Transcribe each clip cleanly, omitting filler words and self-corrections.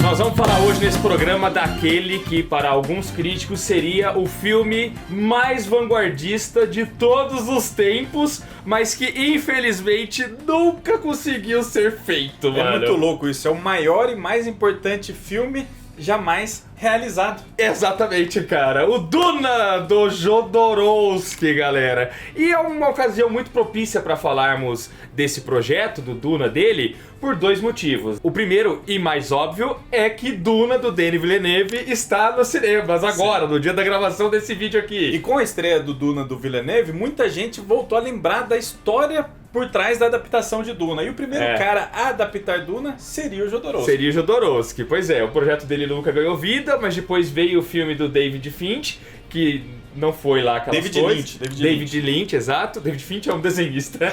Nós vamos falar hoje nesse programa daquele que para alguns críticos seria o filme mais vanguardista de todos os tempos, mas que infelizmente nunca conseguiu ser feito, mano. É muito louco isso, é o maior e mais importante filme jamais realizado. Exatamente, cara. O Duna do Jodorowsky, galera. E é uma ocasião muito propícia para falarmos desse projeto, do Duna dele, por dois motivos. O primeiro e mais óbvio é que Duna do Denis Villeneuve está nos cinemas agora, no dia da gravação desse vídeo aqui. E com a estreia do Duna do Villeneuve, muita gente voltou a lembrar da história por trás da adaptação de Duna. E o primeiro cara a adaptar Duna seria o Jodorowsky. Seria o Jodorowsky, pois é. O projeto dele nunca ganhou vida, mas depois veio o filme do David Finch, que não foi lá aquelas coisas. David Lynch, exato. David Finch é um desenhista.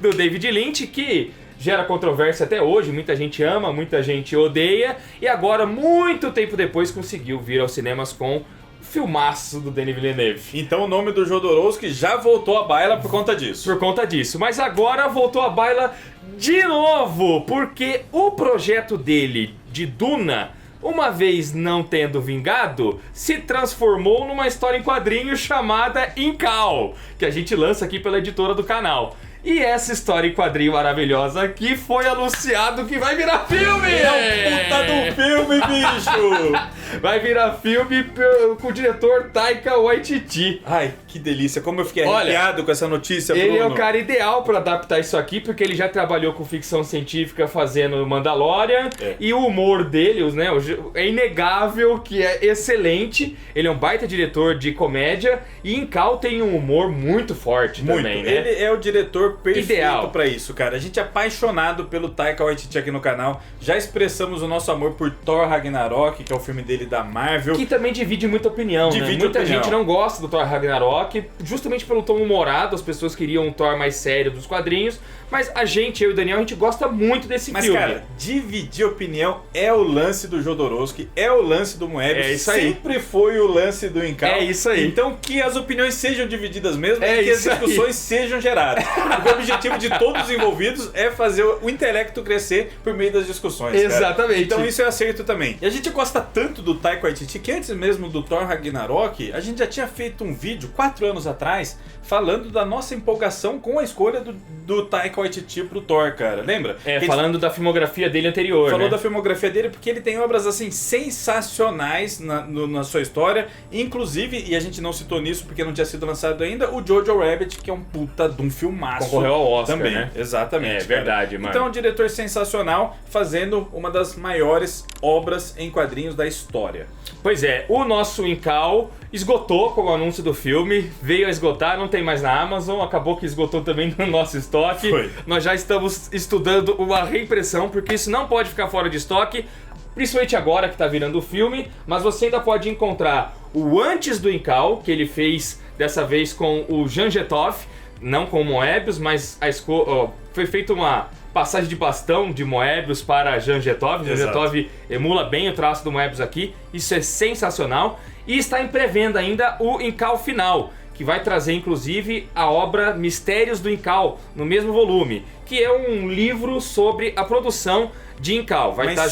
Do David Lynch, que gera controvérsia até hoje. Muita gente ama, muita gente odeia. E agora, muito tempo depois, conseguiu vir aos cinemas com filmaço do Denis Villeneuve. Então o nome do Jodorowsky já voltou à baila por conta disso. Por conta disso. Mas agora voltou à baila de novo, porque o projeto dele de Duna, uma vez não tendo vingado, se transformou numa história em quadrinhos chamada Incal, que a gente lança aqui pela editora do canal. E essa história em quadrinho maravilhosa aqui foi anunciado que vai virar filme! É o puta do filme, bicho! Vai virar filme com o diretor Taika Waititi. Ai, que delícia, como eu fiquei arrepiado com essa notícia, Bruno. Ele é o cara ideal pra adaptar isso aqui, porque ele já trabalhou com ficção científica fazendo Mandalorian, e o humor dele, né, é inegável que é excelente. Ele é um baita diretor de comédia, e Incal tem um humor muito forte também, né? Ele é o diretor perfeito ideal pra isso, cara. A gente é apaixonado pelo Taika Waititi aqui no canal. Já expressamos o nosso amor por Thor Ragnarok, que é o filme dele da Marvel. Que também divide muita opinião, né? Muita gente não gosta do Thor Ragnarok, justamente pelo tom humorado. As pessoas queriam um Thor mais sério dos quadrinhos. Mas a gente, eu e o Daniel, a gente gosta muito desse filme. Mas, cara, dividir opinião é o lance do Jodorowsky, é o lance do Moebius. É isso aí. Sempre foi o lance do Incal. É isso aí. Então que as opiniões sejam divididas mesmo e que as discussões sejam geradas. Porque o objetivo de todos os envolvidos é fazer o intelecto crescer por meio das discussões, cara. Exatamente. Então isso é acerto também. E a gente gosta tanto do Taika Waititi que antes mesmo do Thor Ragnarok, a gente já tinha feito um vídeo 4 anos atrás falando da nossa empolgação com a escolha do Taika Waititi pro Thor, cara. Lembra? Falando da filmografia dele anterior, Falou né? da filmografia dele porque ele tem obras, assim, sensacionais na sua história. Inclusive, e a gente não citou nisso porque não tinha sido lançado ainda, o Jojo Rabbit, que é um puta de um filmaço. Concorreu ao Oscar, também, né? Exatamente. É verdade, mano. Então, é um diretor sensacional fazendo uma das maiores obras em quadrinhos da história. Pois é, o nosso Incal esgotou com o anúncio do filme, veio a esgotar, não tem mais na Amazon, acabou que esgotou também no nosso estoque. Foi. Nós já estamos estudando uma reimpressão, porque isso não pode ficar fora de estoque, principalmente agora que tá virando o filme, mas você ainda pode encontrar o antes do Incal, que ele fez dessa vez com o Jan Getov, não com o Moebius, mas foi feita uma passagem de bastão de Moebius para Jan Getov. Jan Getov emula bem o traço do Moebius aqui, isso é sensacional. E está em pré-venda ainda o Incal Final, que vai trazer inclusive a obra Mistérios do Incal, no mesmo volume, que é um livro sobre a produção de Incal. Vai estar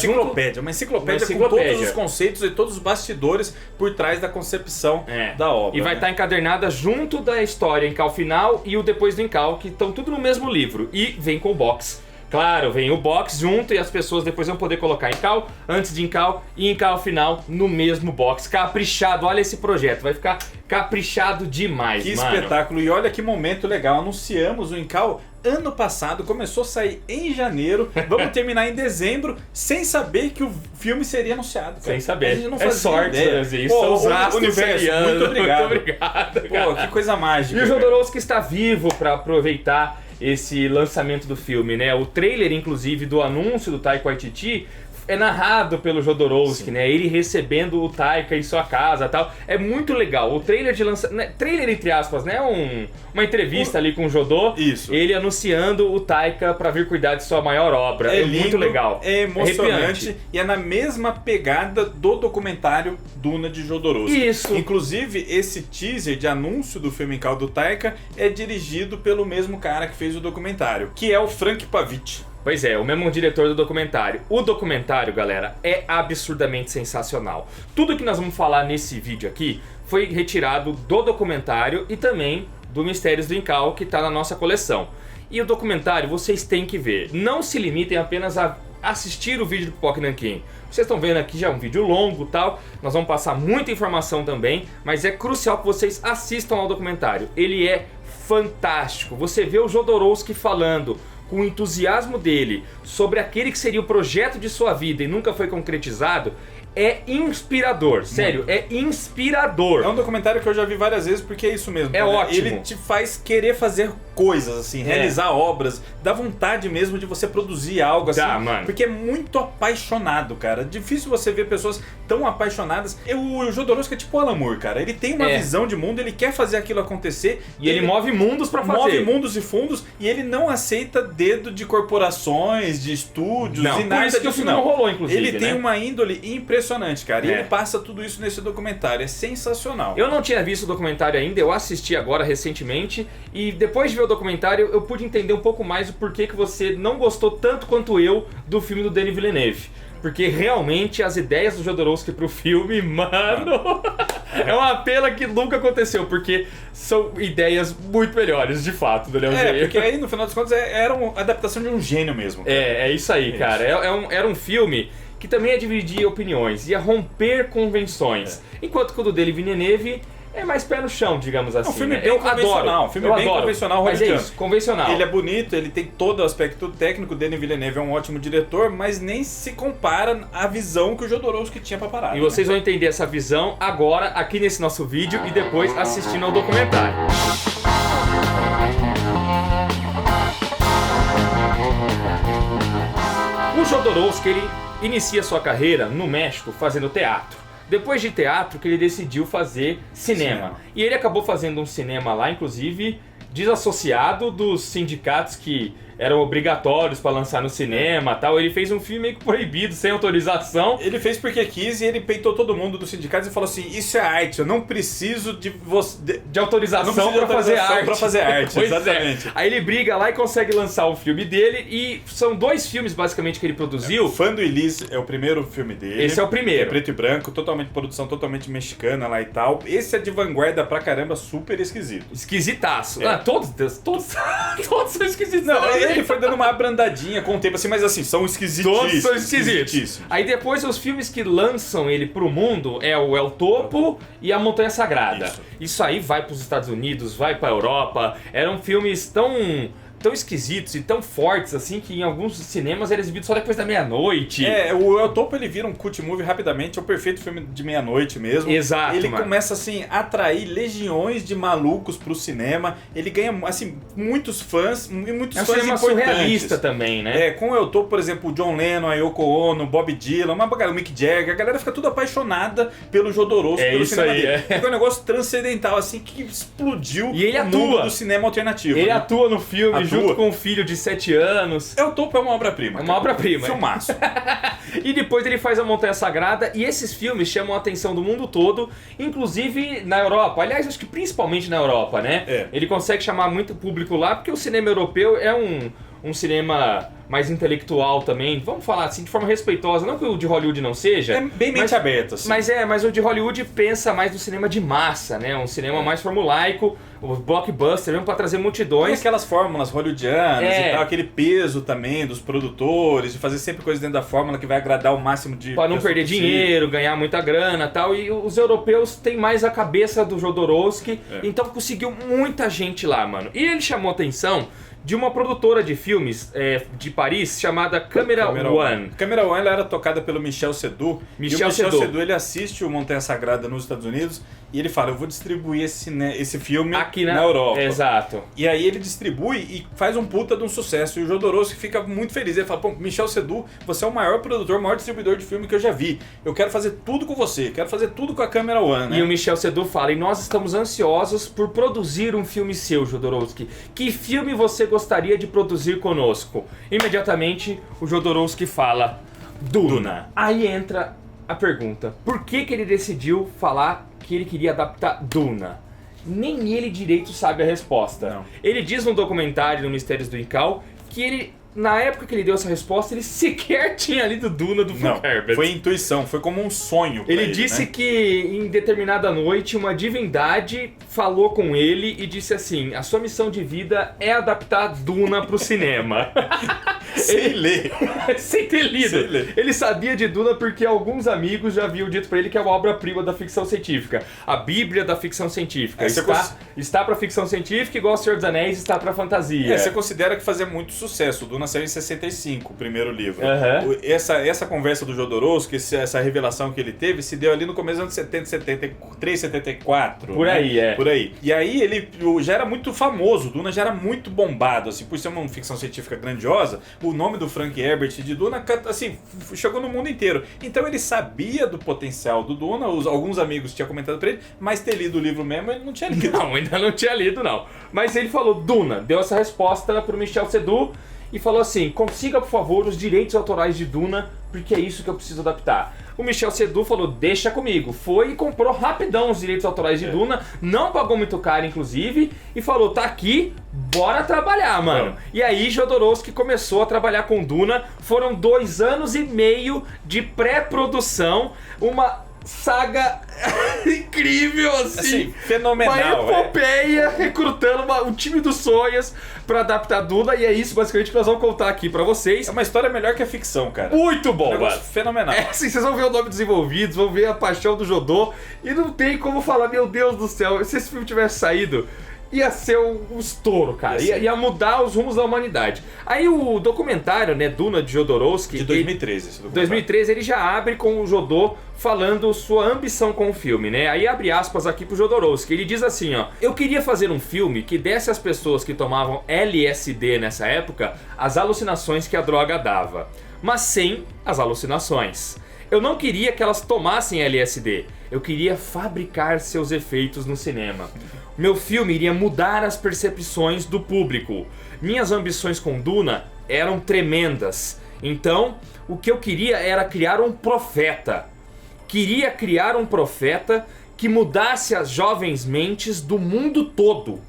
uma enciclopédia com todos os conceitos e todos os bastidores por trás da concepção da obra. E vai estar encadernada junto da história Incal Final e o Depois do Incal, que estão tudo no mesmo livro. E vem com o box. Claro, vem o box junto e as pessoas depois vão poder colocar Incal, antes de Incal e Incal Final no mesmo box. Caprichado, olha esse projeto, vai ficar caprichado demais, que mano. Espetáculo, e olha que momento legal, anunciamos o Incal ano passado, começou a sair em janeiro, vamos terminar em dezembro, sem saber que o filme seria anunciado, cara. Sem saber, a gente não fazia sorte ideia. fazer isso. Pô, o universo, muito obrigado. Muito obrigado, cara. Pô, que coisa mágica. E o Jodorowsky está vivo para aproveitar esse lançamento do filme, né? O trailer, inclusive, do anúncio do Taika Waititi é narrado pelo Jodorowsky, né? Ele recebendo o Taika em sua casa e tal. É muito legal. O trailer de lançamento... Trailer, entre aspas, né? Uma entrevista ali com o Jodô. Isso. Ele anunciando o Taika pra vir cuidar de sua maior obra. É lindo, muito legal. É emocionante. E é na mesma pegada do documentário Duna de Jodorowsky. Isso. Inclusive, esse teaser de anúncio do filme Incal do Taika é dirigido pelo mesmo cara que fez o documentário, que é o Frank Pavich. Pois é, o mesmo diretor do documentário. O documentário, galera, é absurdamente sensacional. Tudo que nós vamos falar nesse vídeo aqui foi retirado do documentário e também do Mistérios do Incal, que está na nossa coleção. E o documentário vocês têm que ver. Não se limitem apenas a assistir o vídeo do Pipoca Nanquim. Vocês estão vendo aqui já um vídeo longo e tal. Nós vamos passar muita informação também, mas é crucial que vocês assistam ao documentário. Ele é fantástico. Você vê o Jodorowsky falando com o entusiasmo dele sobre aquele que seria o projeto de sua vida e nunca foi concretizado. É inspirador, sério, é inspirador. É um documentário que eu já vi várias vezes porque é isso mesmo. É ótimo. Ele te faz querer fazer coisas, assim, realizar obras, dá vontade mesmo de você produzir algo assim. Dá, mano. Porque é muito apaixonado, cara. Difícil você ver pessoas tão apaixonadas. O Jodorowsky é tipo o Alan Moore, cara. Ele tem uma visão de mundo, ele quer fazer aquilo acontecer. E ele move mundos pra fazer. Move mundos e fundos e ele não aceita dedo de corporações, de estúdios não, e nada por isso que o filme não rolou, inclusive. Ele tem né? uma índole impressionante, cara. E ele passa tudo isso nesse documentário. É sensacional. Eu não tinha visto o documentário ainda, eu assisti agora recentemente. E depois de ver o documentário, eu pude entender um pouco mais o porquê que você não gostou tanto quanto eu do filme do Denis Villeneuve. Porque realmente as ideias do Jodorowsky pro filme, mano, é uma pena que nunca aconteceu, porque são ideias muito melhores, de fato, do Léo Geier. Porque aí, no final das contas, era uma adaptação de um gênio mesmo. Cara. É isso aí, cara. Era um filme que também ia dividir opiniões, ia romper convenções. Enquanto que o do Denis Villeneuve é mais pé no chão, digamos assim. É um filme né? bem convencional. Convencional, mas é isso, convencional. Ele é bonito, ele tem todo o aspecto técnico. O Denis Villeneuve é um ótimo diretor, mas nem se compara à visão que o Jodorowsky tinha pra parar. E vocês vão entender essa visão agora, aqui nesse nosso vídeo, e depois assistindo ao documentário. O Jodorowsky, ele inicia sua carreira no México fazendo teatro. Depois de teatro que ele decidiu fazer cinema. E ele acabou fazendo um cinema lá, inclusive, desassociado dos sindicatos que eram obrigatórios para lançar no cinema e tal. Ele fez um filme meio que proibido, sem autorização. Ele fez porque quis e ele peitou todo mundo dos sindicatos e falou assim: isso é arte, eu não preciso de autorização para fazer arte. Pra fazer arte, exatamente. Aí ele briga lá e consegue lançar o filme dele. E são 2 filmes basicamente que ele produziu. Fã do Elise é o primeiro filme dele. Esse é o primeiro. É preto e branco, produção totalmente mexicana lá e tal. Esse é de vanguarda pra caramba, super esquisito. Esquisitaço. Todos são esquisitos. Não, ele foi dando uma abrandadinha com o tempo assim, mas assim, são esquisitíssimos. Todos são esquisitos. Aí depois os filmes que lançam ele pro mundo é o El Topo e a Montanha Sagrada. Isso aí vai pros Estados Unidos, vai pra Europa. Eram filmes tão esquisitos e tão fortes assim que em alguns cinemas era exibido só depois da meia-noite. O El Topo ele vira um cult movie rapidamente, é o perfeito filme de meia-noite mesmo. Exato, ele começa assim a atrair legiões de malucos pro cinema. Ele ganha assim muitos fãs e muitos fãs importantes. É um cinema surrealista também, né? Com o El Topo, por exemplo, o John Lennon, a Yoko Ono, Bob Dylan, o Mick Jagger, a galera fica tudo apaixonada pelo Jodorowsky, pelo cinema dele. É um negócio transcendental assim que explodiu o mundo do cinema alternativo. Ele atua no filme junto com um filho de 7 anos. El Topo é uma obra-prima. É uma obra-prima. Filmaço. E depois ele faz a Montanha Sagrada, e esses filmes chamam a atenção do mundo todo, inclusive na Europa. Aliás, acho que principalmente na Europa, né? Ele consegue chamar muito público lá, porque o cinema europeu é um cinema mais intelectual também, vamos falar assim, de forma respeitosa, não que o de Hollywood não seja. É bem mente aberta, assim. Mas o de Hollywood pensa mais no cinema de massa, né? Um cinema mais formulaico, o blockbuster, mesmo pra trazer multidões. E aquelas fórmulas hollywoodianas e tal, aquele peso também dos produtores, de fazer sempre coisas dentro da fórmula que vai agradar o máximo de pra não perder dinheiro, ganhar muita grana e tal. E os europeus têm mais a cabeça do Jodorowsky, então conseguiu muita gente lá, mano. E ele chamou atenção de uma produtora de filmes de Paris chamada Camera One. Camera One ela era tocada pelo Michel Seydoux. Michel Seydoux ele assiste o Montanha Sagrada nos Estados Unidos e ele fala: eu vou distribuir esse filme aqui na Europa. Exato. E aí ele distribui e faz um puta de um sucesso. E o Jodorowsky fica muito feliz. Ele fala: pô, Michel Seydoux, você é o maior produtor, o maior distribuidor de filme que eu já vi. Eu quero fazer tudo com você, quero fazer tudo com a Camera One. Né? E o Michel Seydoux fala: e nós estamos ansiosos por produzir um filme seu, Jodorowsky. Que filme você gostaria de produzir conosco? Imediatamente o Jodorowsky fala: Duna. Aí entra a pergunta: por que ele decidiu falar que ele queria adaptar Duna? Nem ele direito sabe a resposta. Não. Ele diz no documentário no Mistérios do Incal que ele na época que ele deu essa resposta, ele sequer tinha lido Duna do Frank Herbert. Foi intuição, foi como um sonho pra Ele disse, né? que em determinada noite uma divindade falou com ele e disse assim: a sua missão de vida é adaptar Duna pro cinema. Sem ler. Sem ter lido. Sem ler. Ele sabia de Duna porque alguns amigos já haviam dito pra ele que é uma obra-prima da ficção científica. A Bíblia da ficção científica. Está pra ficção científica, igual o Senhor dos Anéis está pra fantasia. Você considera que fazia muito sucesso. O Duna saiu em 65, o primeiro livro. Uhum. Essa conversa do Jodorowsky, essa revelação que ele teve, se deu ali no começo dos anos 70, 73, 74. Por aí, Por aí. E aí ele já era muito famoso, o Duna já era muito bombado, assim, por ser uma ficção científica grandiosa, o nome do Frank Herbert de Duna, assim, chegou no mundo inteiro. Então ele sabia do potencial do Duna, alguns amigos tinham comentado pra ele, mas ter lido o livro mesmo, ele não tinha lido. Não, ainda não tinha lido, não. Mas ele falou Duna, deu essa resposta pro Michel Seydoux e falou assim: consiga, por favor, os direitos autorais de Duna, porque é isso que eu preciso adaptar. O Michel Seydoux falou: deixa comigo. Foi e comprou rapidão os direitos autorais de Duna, não pagou muito caro, inclusive, e falou: tá aqui, bora trabalhar, mano. E aí Jodorowsky começou a trabalhar com Duna. Foram 2 anos e meio de pré-produção, uma saga incrível, assim, fenomenal. Uma epopeia recrutando um time dos sonhos pra adaptar Duna, e é isso basicamente que nós vamos contar aqui pra vocês. É uma história melhor que a ficção, cara. Muito bom, negócio mano. Fenomenal. Assim, vocês vão ver o nome dos envolvidos, vão ver a paixão do Jodô, e não tem como falar, meu Deus do céu, se esse filme tivesse saído, ia ser um estouro, cara. Ia mudar os rumos da humanidade. Aí o documentário, né, Duna de Jodorowsky... De 2013, esse documentário. 2013, ele já abre com o Jodô falando sua ambição com o filme, né? Aí abre aspas aqui pro Jodorowsky. Ele diz assim, ó: eu queria fazer um filme que desse às pessoas que tomavam LSD nessa época as alucinações que a droga dava, mas sem as alucinações. Eu não queria que elas tomassem LSD. Eu queria fabricar seus efeitos no cinema. Meu filme iria mudar as percepções do público. Minhas ambições com Duna eram tremendas. Então, o que eu queria era criar um profeta. Queria criar um profeta que mudasse as jovens mentes do mundo todo.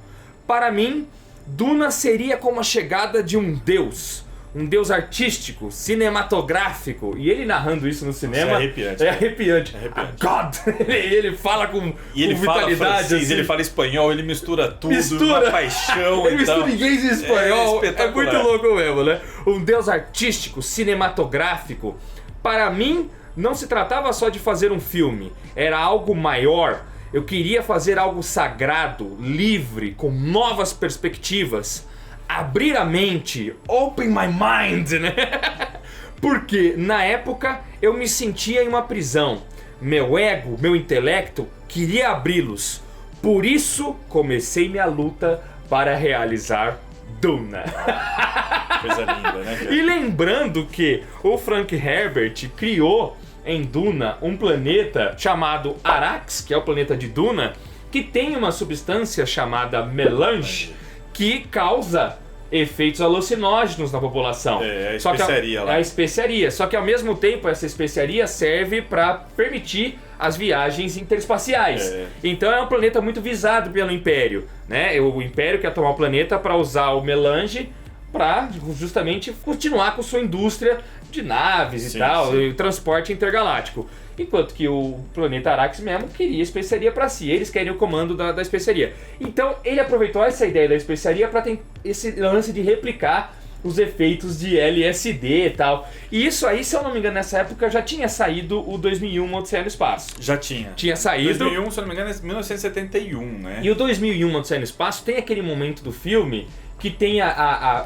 Para mim, Duna seria como a chegada de um deus. Um deus artístico, cinematográfico. E ele narrando isso no cinema... Isso é arrepiante. É arrepiante. É arrepiante. God! Ele fala com ele vitalidade. Fala francês, assim. ele fala espanhol, ele mistura tudo, Mistura. uma paixão. Ele mistura inglês e espanhol. É muito louco mesmo, né? Um deus artístico, cinematográfico. Para mim, não se tratava só de fazer um filme. Era algo maior. Eu queria fazer algo sagrado, livre, com novas perspectivas. Abrir a mente, open my mind, né? Porque na época eu me sentia em uma prisão. Meu ego, meu intelecto queria abri-los. Por isso comecei minha luta para realizar Duna. Coisa linda, né, cara? E lembrando que o Frank Herbert criou em Duna um planeta chamado Arrakis, que é o planeta de Duna, que tem uma substância chamada melange, que causa efeitos alucinógenos na população. É a especiaria lá. É a especiaria. Só que ao mesmo tempo essa especiaria serve para permitir as viagens interespaciais. Então é um planeta muito visado pelo Império, né? O Império quer tomar o planeta para usar o melange para justamente continuar com sua indústria de naves e tal, e transporte intergaláctico. Enquanto que o planeta Arrakis mesmo queria especiaria para si, eles querem o comando da especiaria. Então ele aproveitou essa ideia da especiaria para ter esse lance de replicar os efeitos de LSD e tal. E isso aí, se eu não me engano, nessa época já tinha saído o 2001 Odisseia no Espaço. Já tinha. Tinha saído. 2001, se eu não me engano, é 1971, né? E o 2001 Odisseia no Espaço tem aquele momento do filme que tem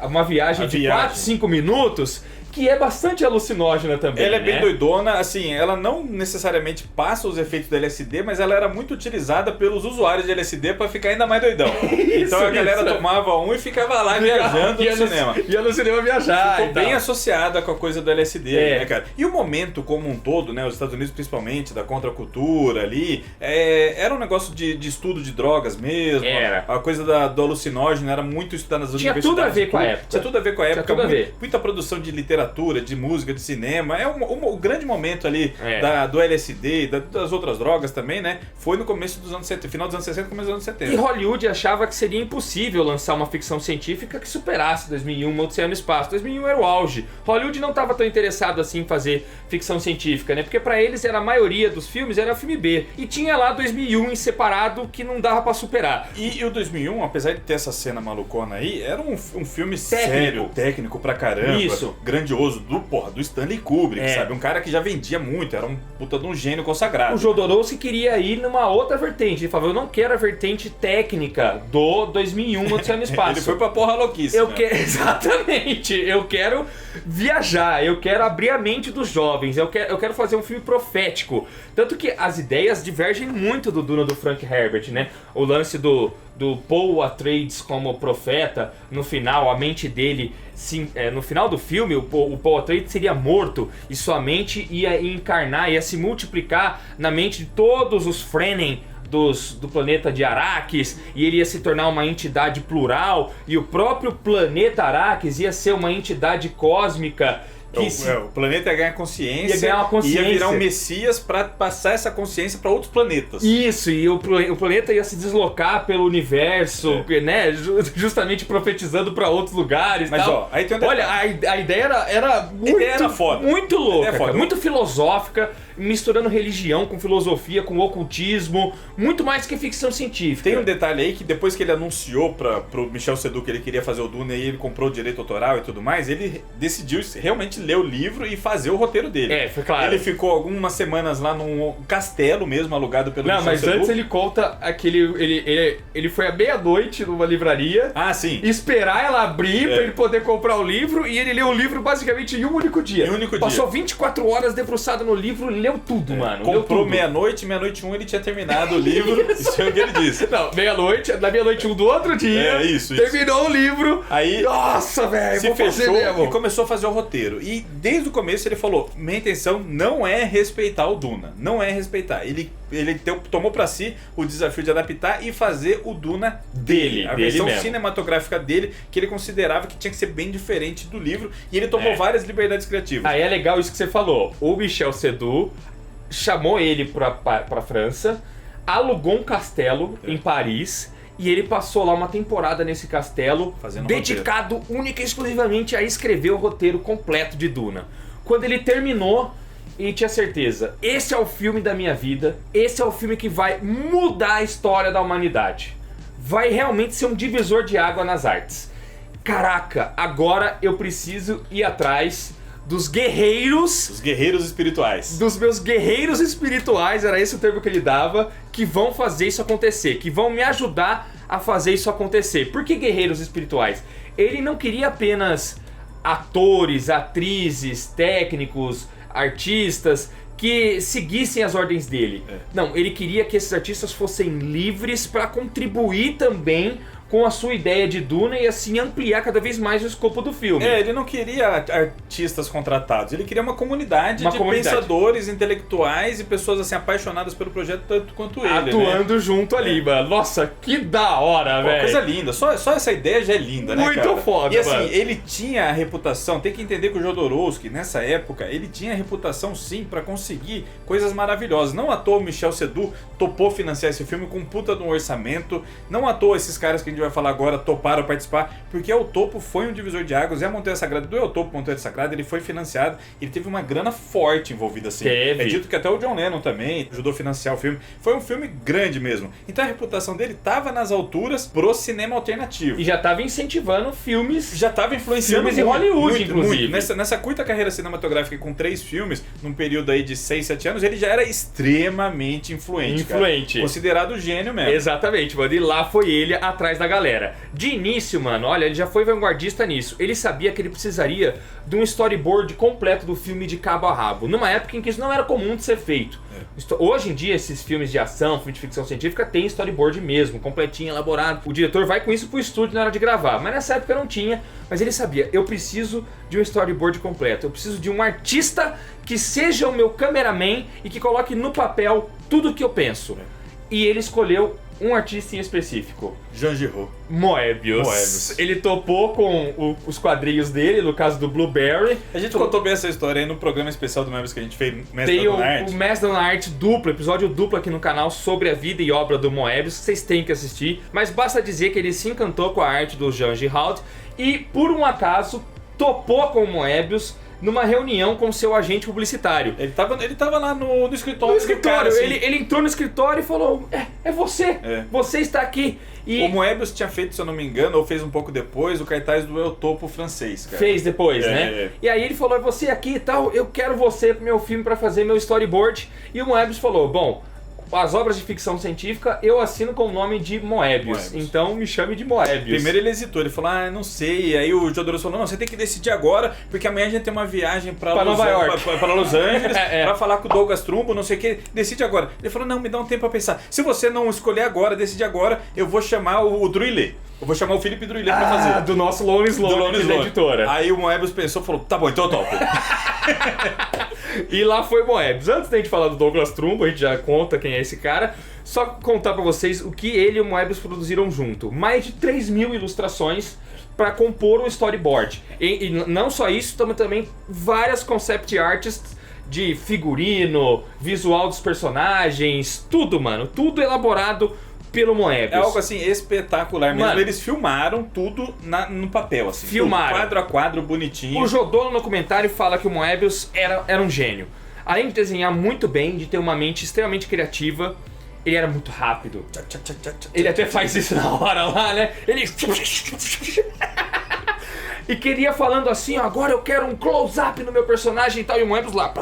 uma viagem de 4, 5 minutos, que é bastante alucinógena também. Ela é né? bem doidona, assim, ela não necessariamente passa os efeitos do LSD, mas ela era muito utilizada pelos usuários de LSD pra ficar ainda mais doidão. Então a galera tomava um e ficava lá viajando no cinema. Ia no cinema viajar. Ficou bem associada com a coisa do LSD, né, cara? E o momento como um todo, né, os Estados Unidos principalmente, da contracultura ali, era um negócio de estudo de drogas mesmo. Era. A coisa do alucinógeno era muito estudada nas Tinha universidades. tudo a ver com a época. Tinha tudo a ver com a época. Tinha tudo a ver. Muita produção de literatura literatura, de música, de cinema. É o grande momento ali do LSD, das outras drogas também, né? Foi no começo dos anos 70, final dos anos 60, começo dos anos 70. E Hollywood achava que seria impossível lançar uma ficção científica que superasse 2001, Odisseia no Espaço. 2001 era o auge. Hollywood não estava tão interessado assim em fazer ficção científica, né? Porque pra eles a maioria dos filmes era filme B. E tinha lá 2001 em separado que não dava pra superar. E o 2001, apesar de ter essa cena malucona aí, era um filme sério, técnico pra caramba. Isso. Grandioso, do Stanley Kubrick, sabe? Um cara que já vendia muito, era um puta de um gênio consagrado. O Jodorowsky queria ir numa outra vertente. Ele falou, eu não quero a vertente técnica do 2001 Odisseia no Espaço. Ele foi pra porra louquice. Exatamente. Eu quero viajar, eu quero abrir a mente dos jovens, eu quero fazer um filme profético. Tanto que as ideias divergem muito do Duna do Frank Herbert, né? O lance do Paul Atreides como profeta, no final, a mente dele, no final do filme, o Paul Atreides seria morto e sua mente ia encarnar, ia se multiplicar na mente de todos os Fremen do planeta de Arrakis, e ele ia se tornar uma entidade plural, e o próprio planeta Arrakis ia ser uma entidade cósmica. O planeta ia ganhar consciência, ia ganhar uma consciência, ia virar um messias pra passar essa consciência pra outros planetas. Isso, e o planeta ia se deslocar pelo universo, né? Justamente profetizando pra outros lugares. Mas tal. ó, aí tem um Olha, a ideia era muito, foda. Muito louca, foda. Muito filosófica, misturando religião com filosofia, com ocultismo, muito mais que ficção científica. Tem um detalhe aí que depois que ele anunciou pro Michel Seydoux que ele queria fazer o Duna e ele comprou o direito autoral e tudo mais, ele decidiu realmente ler o livro e fazer o roteiro dele. Foi claro. Ele ficou algumas semanas lá num castelo mesmo, alugado pelo Michel Seydoux. Antes ele conta que ele foi à meia-noite numa livraria. Ah, sim. Esperar ela abrir pra ele poder comprar o livro, e ele leu o livro basicamente em um único dia. Passou 24 horas debruçado no livro, leu tudo, mano. Comprou meia-noite 1 ele tinha terminado o livro. Isso é o que ele disse. Não, na meia-noite 1 do outro dia. Isso. Terminou o livro. Aí, nossa, velho, se fechou e começou a fazer o roteiro. E desde o começo ele falou: minha intenção não é respeitar o Duna. Não é respeitar. Ele tomou pra si o desafio de adaptar e fazer o Duna dele. A versão cinematográfica dele, que ele considerava que tinha que ser bem diferente do livro. E ele tomou várias liberdades criativas. Aí é legal isso que você falou. O Michel Seydoux chamou ele pra França, alugou um castelo em Paris, e ele passou lá uma temporada nesse castelo, dedicado única e exclusivamente a escrever o roteiro completo de Duna. Quando ele terminou, ele tinha certeza: esse é o filme da minha vida, esse é o filme que vai mudar a história da humanidade. Vai realmente ser um divisor de água nas artes. Caraca, agora eu preciso ir atrás dos guerreiros... Os guerreiros espirituais. Dos meus guerreiros espirituais, era esse o termo que ele dava, que vão fazer isso acontecer, que vão me ajudar a fazer isso acontecer. Por que guerreiros espirituais? Ele não queria apenas atores, atrizes, técnicos, artistas que seguissem as ordens dele. Não, ele queria que esses artistas fossem livres para contribuir também com a sua ideia de Duna e assim ampliar cada vez mais o escopo do filme. Ele não queria artistas contratados, ele queria uma comunidade de pensadores, intelectuais e pessoas assim apaixonadas pelo projeto tanto quanto ele, atuando junto ali, mano. Nossa, que da hora, velho. Coisa linda, só essa ideia já é linda, né, cara? Muito foda, e assim, mano. ele tinha a reputação, tem que entender que o Jodorowsky, nessa época, ele tinha a reputação sim pra conseguir coisas maravilhosas. Não à toa o Michel Seydoux topou financiar esse filme com um puta de um orçamento, não à toa esses caras que a gente vai falar agora toparam participar, porque El Topo foi um divisor de águas, e a Montanha Sagrada do El Topo, Montanha Sagrada, ele foi financiado, ele teve uma grana forte envolvida assim. É dito que até o John Lennon também ajudou a financiar o filme. Foi um filme grande mesmo. Então a reputação dele tava nas alturas pro cinema alternativo. E já tava incentivando filmes. Já tava influenciando filmes em Hollywood, inclusive. Nessa curta carreira cinematográfica com 3 filmes, num período aí de 6, 7 anos, ele já era extremamente influente. Cara. Considerado gênio mesmo. Exatamente, mano. E lá foi ele atrás da galera. De início, mano, olha, ele já foi vanguardista nisso. Ele sabia que ele precisaria de um storyboard completo do filme de cabo a rabo, numa época em que isso não era comum de ser feito. Hoje em dia, esses filmes de ação, filme de ficção científica, tem storyboard mesmo, completinho, elaborado. O diretor vai com isso pro estúdio na hora de gravar, mas nessa época não tinha. Mas ele sabia, eu preciso de um storyboard completo, eu preciso de um artista que seja o meu cameraman e que coloque no papel tudo o que eu penso. E ele escolheu um artista em específico. Jean-Giraud. Moebius. Ele topou com os quadrinhos dele, no caso do Blueberry. A gente contou bem essa história aí no programa especial do Moebius que a gente fez, Tem o Mestre da Arte duplo, episódio duplo aqui no canal sobre a vida e obra do Moebius, que vocês têm que assistir. Mas basta dizer que ele se encantou com a arte do Jean-Giraud e, por um acaso, topou com o Moebius numa reunião com seu agente publicitário. Ele tava lá no escritório. No escritório, cara, assim. ele entrou no escritório e falou: é você, você está aqui. E o Moebius tinha feito, se eu não me engano, ou fez um pouco depois, o cartaz do El Topo francês, cara. Fez depois, né? E aí ele falou: é você aqui e tal, eu quero você pro meu filme pra fazer meu storyboard. E o Moebius falou: bom, as obras de ficção científica eu assino com o nome de Moebius. Então me chame de Moebius. Primeiro ele hesitou, ele falou: não sei. E aí o Jodorowsky falou: não, você tem que decidir agora, porque amanhã a gente tem uma viagem pra Nova York, pra Los Angeles, pra falar com o Douglas Trumbo, não sei o que. Decide agora. Ele falou: não, me dá um tempo pra pensar. Se você não escolher agora, decidir agora, eu vou chamar o Druillet. Eu vou chamar o Philippe Druillet pra fazer. Do nosso Lone Sloan, da editora. Aí o Moebius pensou e falou: tá bom, então eu topo. E lá foi Moebius. Antes da gente falar do Douglas Trumbo, a gente já conta quem é esse cara. Só contar pra vocês o que ele e o Moebius produziram junto. Mais de 3.000 ilustrações para compor o storyboard. E não só isso, também várias concept artists de figurino, visual dos personagens, tudo, mano. Tudo elaborado pelo Moebius. É algo assim espetacular mesmo. Mano, eles filmaram tudo no papel, assim. Filmaram. Tudo, quadro a quadro, bonitinho. O Jodô no documentário fala que o Moebius era um gênio. Além de desenhar muito bem, de ter uma mente extremamente criativa, ele era muito rápido. Ele até faz isso na hora lá, né? Ele... E queria falando assim: agora eu quero um close-up no meu personagem e tal. E o Moebius lá,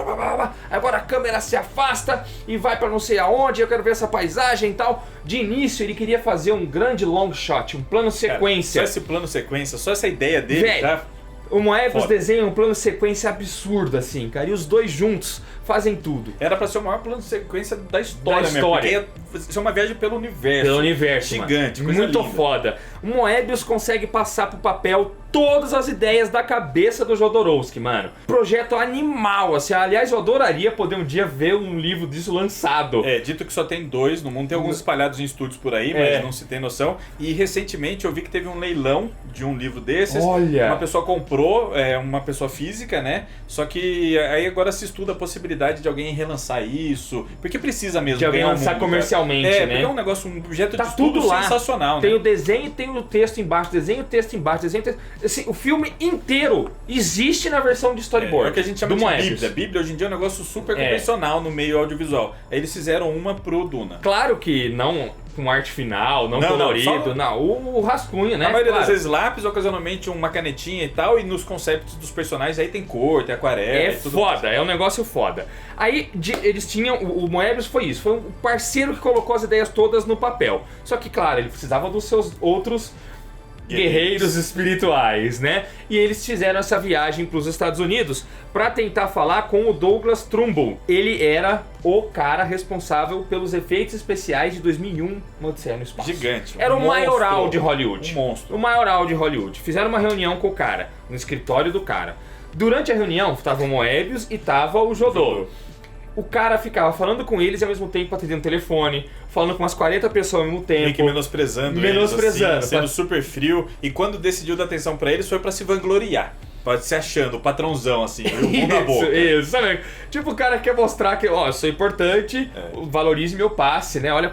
agora a câmera se afasta e vai pra não sei aonde, eu quero ver essa paisagem e tal. De início ele queria fazer um grande long shot, um plano sequência. Cara, só esse plano sequência, só essa ideia dele, velho, já... O Moebius Foda. desenha um plano sequência absurdo assim, cara. E os dois juntos fazem tudo. Era pra ser o maior plano de sequência da história, Da mesmo. história. Porque ia ser uma viagem pelo universo. Pelo universo, gigante, mano. coisa Muito linda. foda. O Moebius consegue passar pro papel todas as ideias da cabeça do Jodorowsky, mano. Projeto animal, assim. Aliás, eu adoraria poder um dia ver um livro disso lançado. Dito que só tem 2 no mundo, tem alguns espalhados em estúdios por aí, mas não se tem noção. E recentemente eu vi que teve um leilão de um livro desses. Olha! Uma pessoa comprou, uma pessoa física, né? Só que aí agora se estuda a possibilidade de alguém relançar isso, porque precisa mesmo De alguém ganhar o lançar mundo, comercialmente, cara. né? Porque é um negócio, um objeto Tá de estudo tudo lá. sensacional, Tem né? o desenho e tem o texto embaixo, desenho, texto embaixo, desenho, texto... Assim, o filme inteiro existe na versão de storyboard. É o que a gente chama do de Moebius. Bíblia. Bíblia hoje em dia é um negócio super convencional no meio audiovisual. Aí eles fizeram uma pro Duna. Claro que não com arte final, não colorido, não, o rascunho, né? A maioria Claro. das vezes lápis, ocasionalmente uma canetinha e tal, e nos conceptos dos personagens aí tem cor, tem aquarela É e tudo foda, mais. é um negócio foda. Aí eles tinham, o Moebius foi isso, foi um parceiro que colocou as ideias todas no papel. Só que, claro, ele precisava dos seus outros guerreiros espirituais, né? E eles fizeram essa viagem para os Estados Unidos para tentar falar com o Douglas Trumbull. Ele era o cara responsável pelos efeitos especiais de 2001, Uma Odisseia no Espaço. Gigante. Era o monstro, maioral de Hollywood. Um monstro. O maioral de Hollywood. Fizeram uma reunião com o cara, no escritório do cara. Durante a reunião, tava o Moebius e tava o Jodô. O cara ficava falando com eles e ao mesmo tempo atendendo o telefone, falando com umas 40 pessoas ao mesmo tempo. Meio que menosprezando eles, assim, sendo super frio. E quando decidiu dar atenção pra eles, foi pra se vangloriar. Pra se achando, o patrãozão, assim, o bom da boca. Isso, sabe? Tipo, o cara quer mostrar que, ó, eu sou importante, valorize meu passe, né? Olha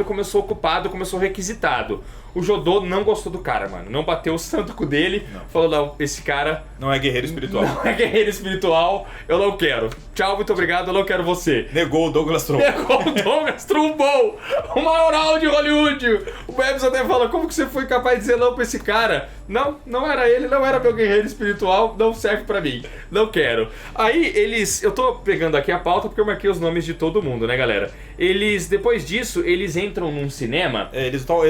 como eu sou ocupado, como eu sou requisitado. O Jodô não gostou do cara, mano. Não bateu o santo com dele. Não. Falou, não, esse cara... Não é guerreiro espiritual. Não é guerreiro espiritual, eu não quero. Tchau, muito obrigado, eu não quero você. Negou o Douglas Trumbo. Negou o Douglas Trumbo, o maioral de Hollywood. O Moebius até fala, como que você foi capaz de dizer não pra esse cara? Não, não era ele, não era meu guerreiro espiritual, não serve pra mim. Não quero. Aí eles... Eu tô pegando aqui a pauta porque eu marquei os nomes de todo mundo, né, galera? Eles, depois disso, eles entram num cinema...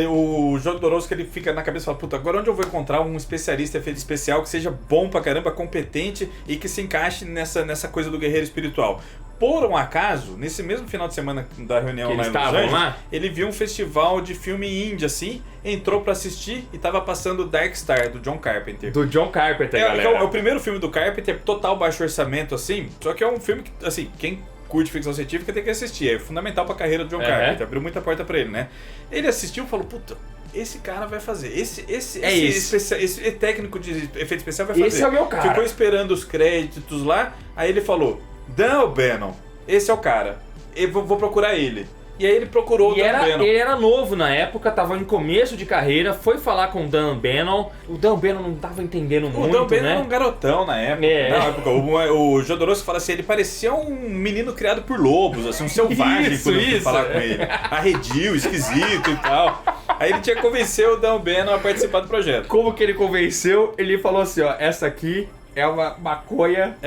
O Jodorowsky, ele fica na cabeça e fala, puta, agora onde eu vou encontrar um especialista em efeito especial que seja bom pra caramba, competente e que se encaixe nessa coisa do guerreiro espiritual. Por um acaso, nesse mesmo final de semana da reunião Que lá eles em Los estavam Angeles, lá? ele viu um festival de filme indie, assim, entrou pra assistir e tava passando Dark Star, do John Carpenter. Do John Carpenter, galera. É o primeiro filme do Carpenter, total baixo orçamento, assim, só que é um filme que, assim, quem curte ficção científica tem que assistir, é fundamental pra carreira do John Carpenter, abriu muita porta pra ele, né? Ele assistiu e falou, puta, esse cara vai fazer, esse técnico de efeito especial vai fazer. Esse é o meu cara. Ficou esperando os créditos lá, aí ele falou, Dan O'Bannon, esse é o cara, eu vou procurar ele. E aí ele procurou o Dan O'Bannon. Ele era novo na época, tava em começo de carreira, foi falar com o Dan O'Bannon. O Dan O'Bannon não tava entendendo muito, né? O Dan O'Bannon era um garotão na época. Na época. O Jodorowsky fala assim, ele parecia um menino criado por lobos, assim, um selvagem quando eu fui falar com ele. Arredio, esquisito e tal. Aí ele tinha que convencer o Dan O'Bannon a participar do projeto. Como que ele convenceu? Ele falou assim, ó, essa aqui é uma maconha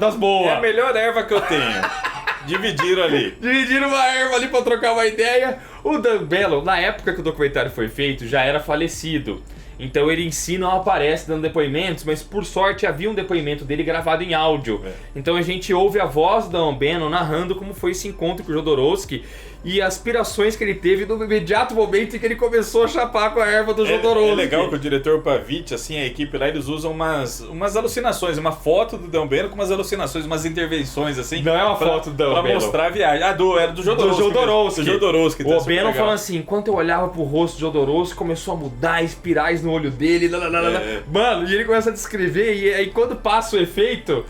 das boas. É a melhor erva que eu tenho. Dividiram ali. Dividiram uma erva ali pra trocar uma ideia. O Dan O'Bannon, na época que o documentário foi feito, já era falecido. Então ele em si não aparece dando depoimentos, mas por sorte havia um depoimento dele gravado em áudio. Então a gente ouve a voz do Dan O'Bannon narrando como foi esse encontro com o Jodorowsky e as aspirações que ele teve no imediato momento em que ele começou a chapar com a erva do Jodorowsky. É legal que o diretor Pavic, assim, a equipe lá, eles usam umas alucinações, uma foto do Dan O'Bannon com umas alucinações, umas intervenções, assim. Não é uma foto do Dan O'Bannon. Pra mostrar a viagem. Ah, era do Jodorowsky. Do Jodorowsky. O O'Bannon falando assim, enquanto eu olhava pro rosto do Jodorowsky, começou a mudar, espirais no olho dele, Mano, e ele começa a descrever, e aí quando passa o efeito,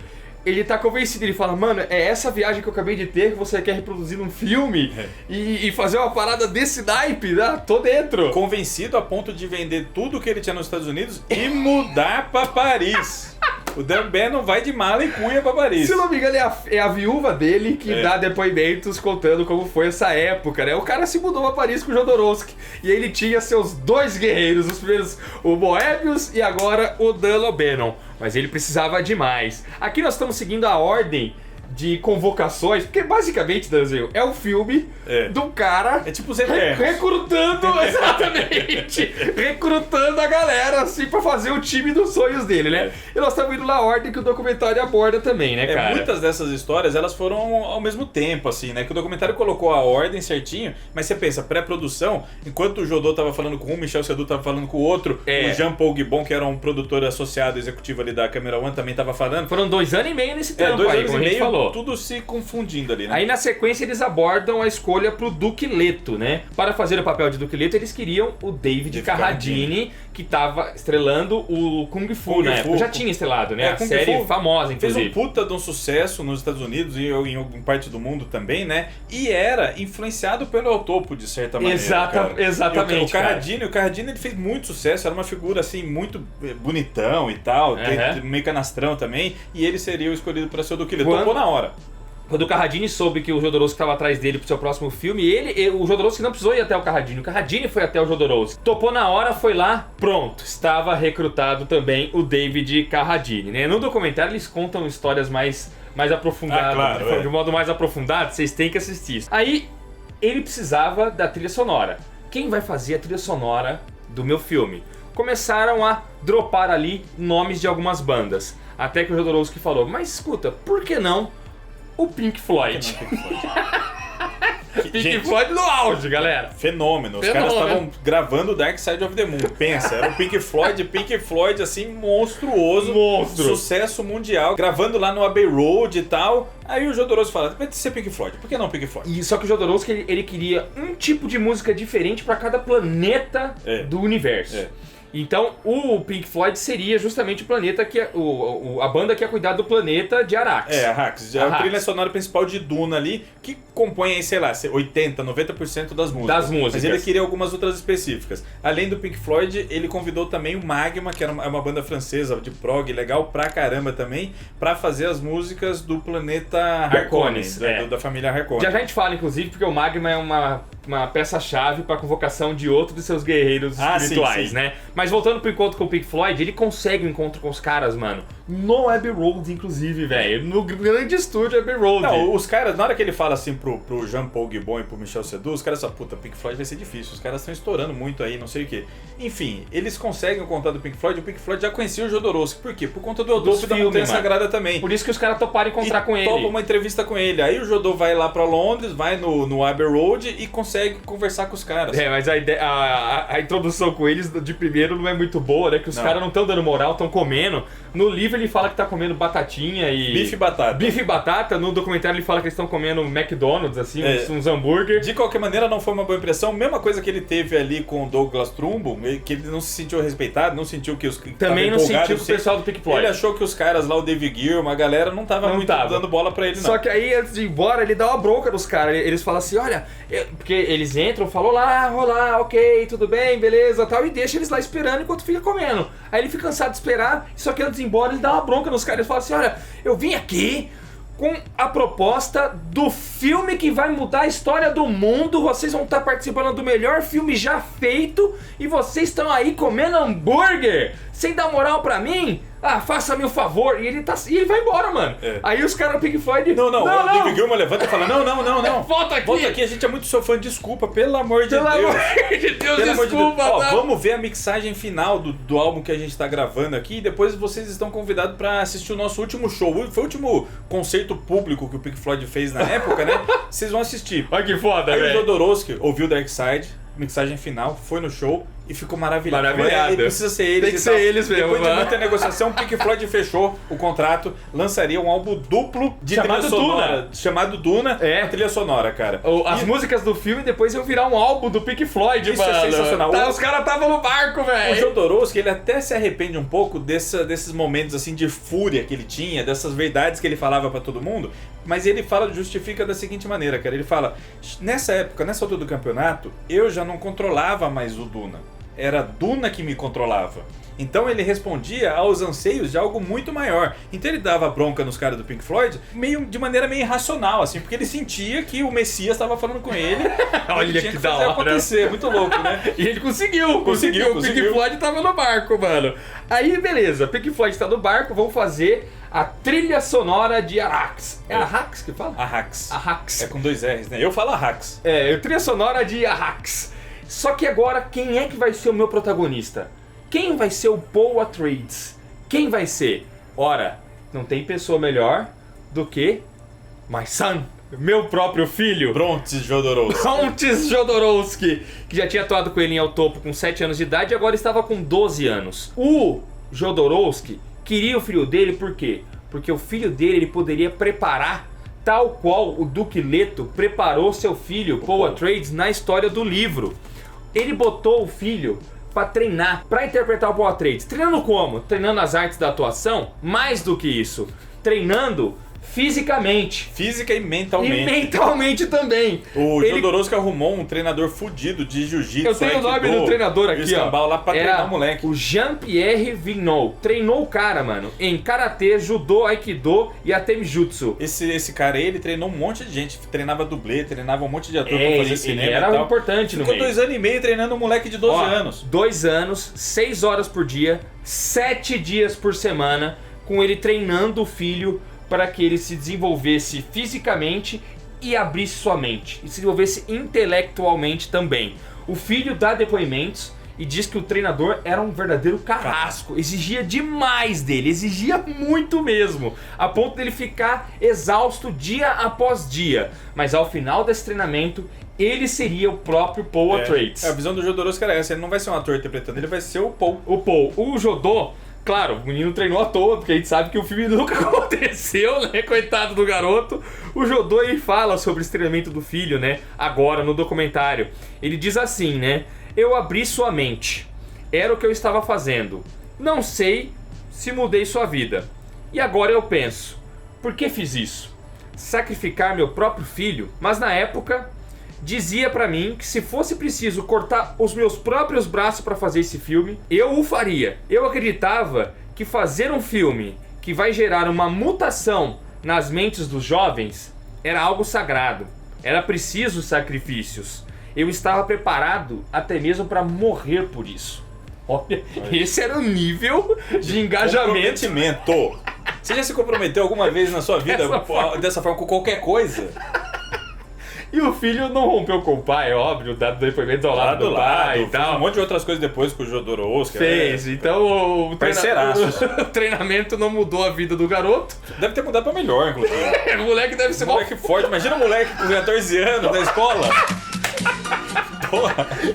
ele tá convencido, ele fala, mano, é essa viagem que eu acabei de ter que você quer reproduzir num filme e fazer uma parada desse naipe, né? Tô dentro. Convencido a ponto de vender tudo que ele tinha nos Estados Unidos e mudar pra Paris. O Dan O'Bannon vai de mala e cuia pra Paris. Se não me engano, é a viúva dele que dá depoimentos contando como foi essa época, né? O cara se mudou pra Paris com o Jodorowsky. E ele tinha seus dois guerreiros, os primeiros, o Moebius e agora o Dan O'Bannon. Mas ele precisava de mais. Aqui nós estamos seguindo a ordem de convocações, porque basicamente, Danzinho, é um filme do cara é tipo os Eternos. Recrutando, exatamente, recrutando a galera, assim, pra fazer o time dos sonhos dele, né? E nós estamos indo na ordem que o documentário aborda também, né, cara? Muitas dessas histórias, elas foram ao mesmo tempo, assim, né? Que o documentário colocou a ordem certinho, mas você pensa, pré-produção, enquanto o Jodô tava falando com um, o Michel Sardou tava falando com o outro, o Jean-Paul Guibon, que era um produtor associado, executivo ali da Camera One, também tava falando. Foram 2 anos e meio nesse tempo 2 aí, anos como e a gente meio, falou. Tudo se confundindo ali, né? Aí na sequência eles abordam a escolha pro Duque Leto, né? Para fazer o papel de Duque Leto, eles queriam o David Carradine, que tava estrelando o Kung Fu na época. Já tinha estrelado, né? A série famosa, inclusive. Fez um puta de um sucesso nos Estados Unidos e em parte do mundo também, né? E era influenciado pelo El Topo, de certa maneira. Exatamente. O Carradine ele fez muito sucesso, era uma figura assim, muito bonitão e tal, meio canastrão também, e ele seria o escolhido para ser o Duque Leto. Topou na hora. Quando o Carradine soube que o Jodorowsky estava atrás dele pro seu próximo filme, o Jodorowsky não precisou ir até o Carradine foi até o Jodorowsky. Topou na hora, foi lá, pronto. Estava recrutado também o David Carradine, né? No documentário eles contam histórias mais aprofundadas, de modo mais aprofundado, vocês têm que assistir isso. Aí, ele precisava da trilha sonora. Quem vai fazer a trilha sonora do meu filme? Começaram a dropar ali nomes de algumas bandas. Até que o Jodorowsky falou, mas escuta, por que não o Pink Floyd? Pink Floyd no auge, galera. Fenômeno. Os caras estavam gravando Dark Side of the Moon. Pensa, era o Pink Floyd assim, monstruoso. Sucesso mundial. Gravando lá no Abbey Road e tal. Aí o Jodorowsky fala, vai ser Pink Floyd. Por que não Pink Floyd? E só que o Jodorowsky, ele queria um tipo de música diferente para cada planeta do universo. Então, o Pink Floyd seria justamente o planeta que a banda que ia cuidar do planeta de Arrakis. Arrakis. É a trilha sonora principal de Duna ali, que compõe aí, sei lá, 80%, 90% das músicas. Mas ele queria algumas outras específicas. Além do Pink Floyd, ele convidou também o Magma, que era uma banda francesa de prog, legal pra caramba também, pra fazer as músicas do planeta Harkonnen, da família Harkonnen. Já a gente fala, inclusive, porque o Magma é uma peça-chave pra convocação de outro dos seus guerreiros espirituais, né? Mas voltando pro encontro com o Pink Floyd, ele consegue um encontro com os caras, mano. No Abbey Road, inclusive, velho. No grande estúdio Abbey Road. Não, os caras, na hora que ele fala assim pro Jean-Paul Guibon e pro Michel Sardou, os caras falam, puta, Pink Floyd vai ser difícil. Os caras estão estourando muito aí, não sei o quê. Enfim, eles conseguem o contato do Pink Floyd. O Pink Floyd já conhecia o Jodorowsky. Por quê? Por conta do El Topo da Montanha Sagrada também. Por isso que os caras toparam encontrar com ele. Topa uma entrevista com ele. Aí o Jodô vai lá pra Londres, vai no Abbey Road e consegue conversar com os caras. Mas a introdução com eles de primeiro não é muito boa, né? Que os caras não estão dando moral, estão comendo. No livro ele fala que tá comendo batatinha e... Bife e batata. Bife e batata. No documentário ele fala que eles estão comendo McDonald's, assim, uns hambúrguer. De qualquer maneira, não foi uma boa impressão. Mesma coisa que ele teve ali com o Douglas Trumbo, que ele não se sentiu respeitado, não sentiu que os... Também não sentiu que o pessoal do Pink Floyd. Ele achou que os caras lá, o David Gilmour, a galera, não tava dando bola pra ele, não. Só que aí, antes de ir embora, ele dá uma bronca nos caras. Eles falam assim, olha... Porque eles entram, falam, olá, ok, tudo bem, beleza, tal. E deixa eles lá esperando enquanto fica comendo. Aí ele fica cansado de esperar, só que antes de ir embora, ele dá uma bronca nos caras. Ele fala assim, olha, eu vim aqui com a proposta do filme que vai mudar a história do mundo. Vocês vão estar participando do melhor filme já feito e vocês estão aí comendo hambúrguer sem dar moral pra mim? Ah, faça-me o favor. E ele vai embora, mano. Aí os caras do Pink Floyd... Não. O David Gilmour levanta e fala, não. Volta aqui, a gente é muito seu fã, desculpa, pelo amor de Deus. Pelo amor de Deus, desculpa. Ó, vamos ver a mixagem final do álbum que a gente tá gravando aqui e depois vocês estão convidados pra assistir o nosso último show. Foi o último concerto público que o Pink Floyd fez na época, né? Vocês vão assistir. Olha que foda, velho. Aí o Jodorowsky ouviu o Dark Side, mixagem final, foi no show e ficou maravilhado. Ele precisa ser eles. Tem que ser eles mesmo. Depois de muita negociação, o Pink Floyd fechou o contrato, lançaria um álbum duplo de chamado trilha sonora. Chamado Duna. A trilha sonora, cara. As músicas do filme depois iam virar um álbum do Pink Floyd, isso mano. Isso é sensacional. Os caras estavam no barco, velho. O Jodorowsky, ele até se arrepende um pouco desses momentos assim de fúria que ele tinha, dessas verdades que ele falava pra todo mundo, mas ele justifica da seguinte maneira, cara. Ele fala, nessa época, nessa altura do campeonato, eu já não controlava mais o Duna. Era Duna que me controlava. Então ele respondia aos anseios de algo muito maior. Então ele dava bronca nos caras do Pink Floyd de maneira meio irracional, assim, porque ele sentia que o Messias estava falando com ele. Olha ele tinha que que da fazer hora. acontecer, muito louco, né? E ele conseguiu. O Pink Floyd tava no barco, mano. Aí, beleza, Pink Floyd tá no barco, vamos fazer a trilha sonora de Arrax. É Arrax que fala? Arrax. É com 2 R's, né? Eu falo Arrax. A trilha sonora de Arrax. Só que agora, quem é que vai ser o meu protagonista? Quem vai ser o Paul Atreides? Quem vai ser? Ora, não tem pessoa melhor do que my son, meu próprio filho. Brontes Jodorowsky, que já tinha atuado com ele em Ao Topo com 7 anos de idade e agora estava com 12 anos. O Jodorowsky queria o filho dele por quê? Porque o filho dele ele poderia preparar tal qual o Duque Leto preparou seu filho, Paul Atreides, na história do livro. Ele botou o filho pra treinar, pra interpretar o Paul Atreides. Treinando como? Treinando as artes da atuação? Mais do que isso, treinando fisicamente. Física e mentalmente. E mentalmente também. O Jodorowsky arrumou um treinador fudido de jiu-jitsu. Eu tenho o nome do treinador aqui, ó. Lá pra treinar o moleque. O Jean-Pierre Vigneault. Treinou o cara, mano, em karatê, judô, aikido e até mijutsu. Esse cara, ele treinou um monte de gente. Treinava dublê, treinava um monte de ator pra fazer cinema. Ele era importante no meio. Ficou 2 anos e meio treinando um moleque de 12 anos. 2 anos, 6 horas por dia, 7 dias por semana, com ele treinando o filho para que ele se desenvolvesse fisicamente e abrisse sua mente. E se desenvolvesse intelectualmente também. O filho dá depoimentos e diz que o treinador era um verdadeiro carrasco. Exigia demais dele, exigia muito mesmo. A ponto dele ficar exausto dia após dia. Mas ao final desse treinamento, ele seria o próprio Paul Atreides. A visão do Jodorowsky era essa. Ele não vai ser um ator interpretando, ele vai ser o Paul. O Jodô... Claro, o menino treinou à toa, porque a gente sabe que o filme nunca aconteceu, né? Coitado do garoto. O Jodô aí fala sobre o treinamento do filho, né? Agora, no documentário. Ele diz assim, né? Eu abri sua mente. Era o que eu estava fazendo. Não sei se mudei sua vida. E agora eu penso, por que fiz isso? Sacrificar meu próprio filho? Mas na época... dizia pra mim que se fosse preciso cortar os meus próprios braços pra fazer esse filme, eu o faria. Eu acreditava que fazer um filme que vai gerar uma mutação nas mentes dos jovens era algo sagrado. Era preciso sacrifícios. Eu estava preparado até mesmo pra morrer por isso. Olha, esse era o nível de engajamento. Comprometimento. Você já se comprometeu alguma vez na sua vida dessa forma com qualquer coisa? E o filho não rompeu com o pai, óbvio, dado depoimento ao lado do pai e tal. Um monte de outras coisas depois com o Jodorowsky. Fez, então o treinamento não mudou a vida do garoto. Deve ter mudado pra melhor, inclusive. O moleque deve ser moleque forte. Imagina um moleque com 14 anos da escola.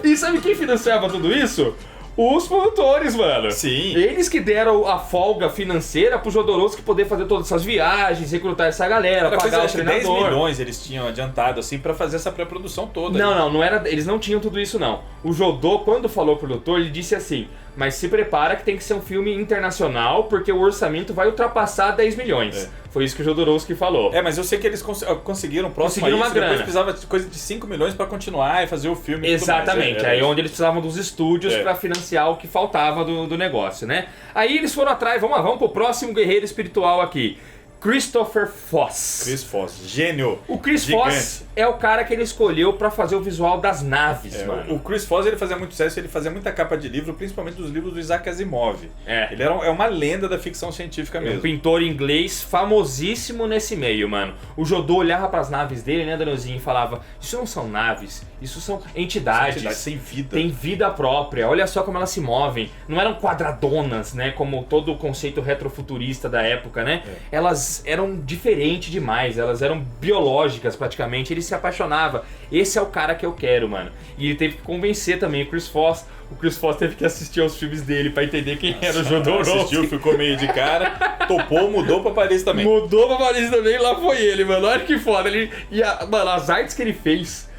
E sabe quem financiava tudo isso? Os produtores, mano. Sim. Eles que deram a folga financeira pro Jodorowsky poder fazer todas essas viagens, recrutar essa galera, Era pagar o coisa, 10 treinador. milhões eles tinham adiantado, assim, pra fazer essa pré-produção toda. Não era. Eles não tinham tudo isso, não. O Jodô, quando falou pro produtor, ele disse assim: mas se prepara que tem que ser um filme internacional, porque o orçamento vai ultrapassar 10 milhões. Foi isso que o Jodorowsky falou. Mas eu sei que eles conseguiram próximo Conseguiram a uma isso, grana. depois precisava de coisa de 5 milhões pra continuar e fazer o filme. E tudo mais. Exatamente, aí onde eles precisavam dos estúdios pra financiar o que faltava do negócio, né? Aí eles foram atrás, vamos pro próximo guerreiro espiritual aqui. Christopher Foss. Chris Foss, gênio. O Chris gigante. Foss é o cara que ele escolheu pra fazer o visual das naves, mano. O Chris Foss, ele fazia muito sucesso, ele fazia muita capa de livro, principalmente dos livros do Isaac Asimov. Ele é uma lenda da ficção científica mesmo. Um pintor inglês famosíssimo nesse meio, mano. O Jodô olhava pras naves dele, né, Danielzinho, e falava: isso não são naves, isso são entidades. Sem vida. Tem vida própria, olha só como elas se movem. Não eram quadradonas, né, como todo o conceito retrofuturista da época, né? Elas eram diferentes demais, elas eram biológicas praticamente. Ele se apaixonava. Esse é o cara que eu quero, mano. E ele teve que convencer também o Chris Foss. O Chris Foss teve que assistir aos filmes dele pra entender quem era o Jodorowsky. Assistiu, ficou meio de cara, topou, mudou pra Paris também. Mudou pra Paris também, lá foi ele, mano. Olha que foda. Mano, as artes que ele fez.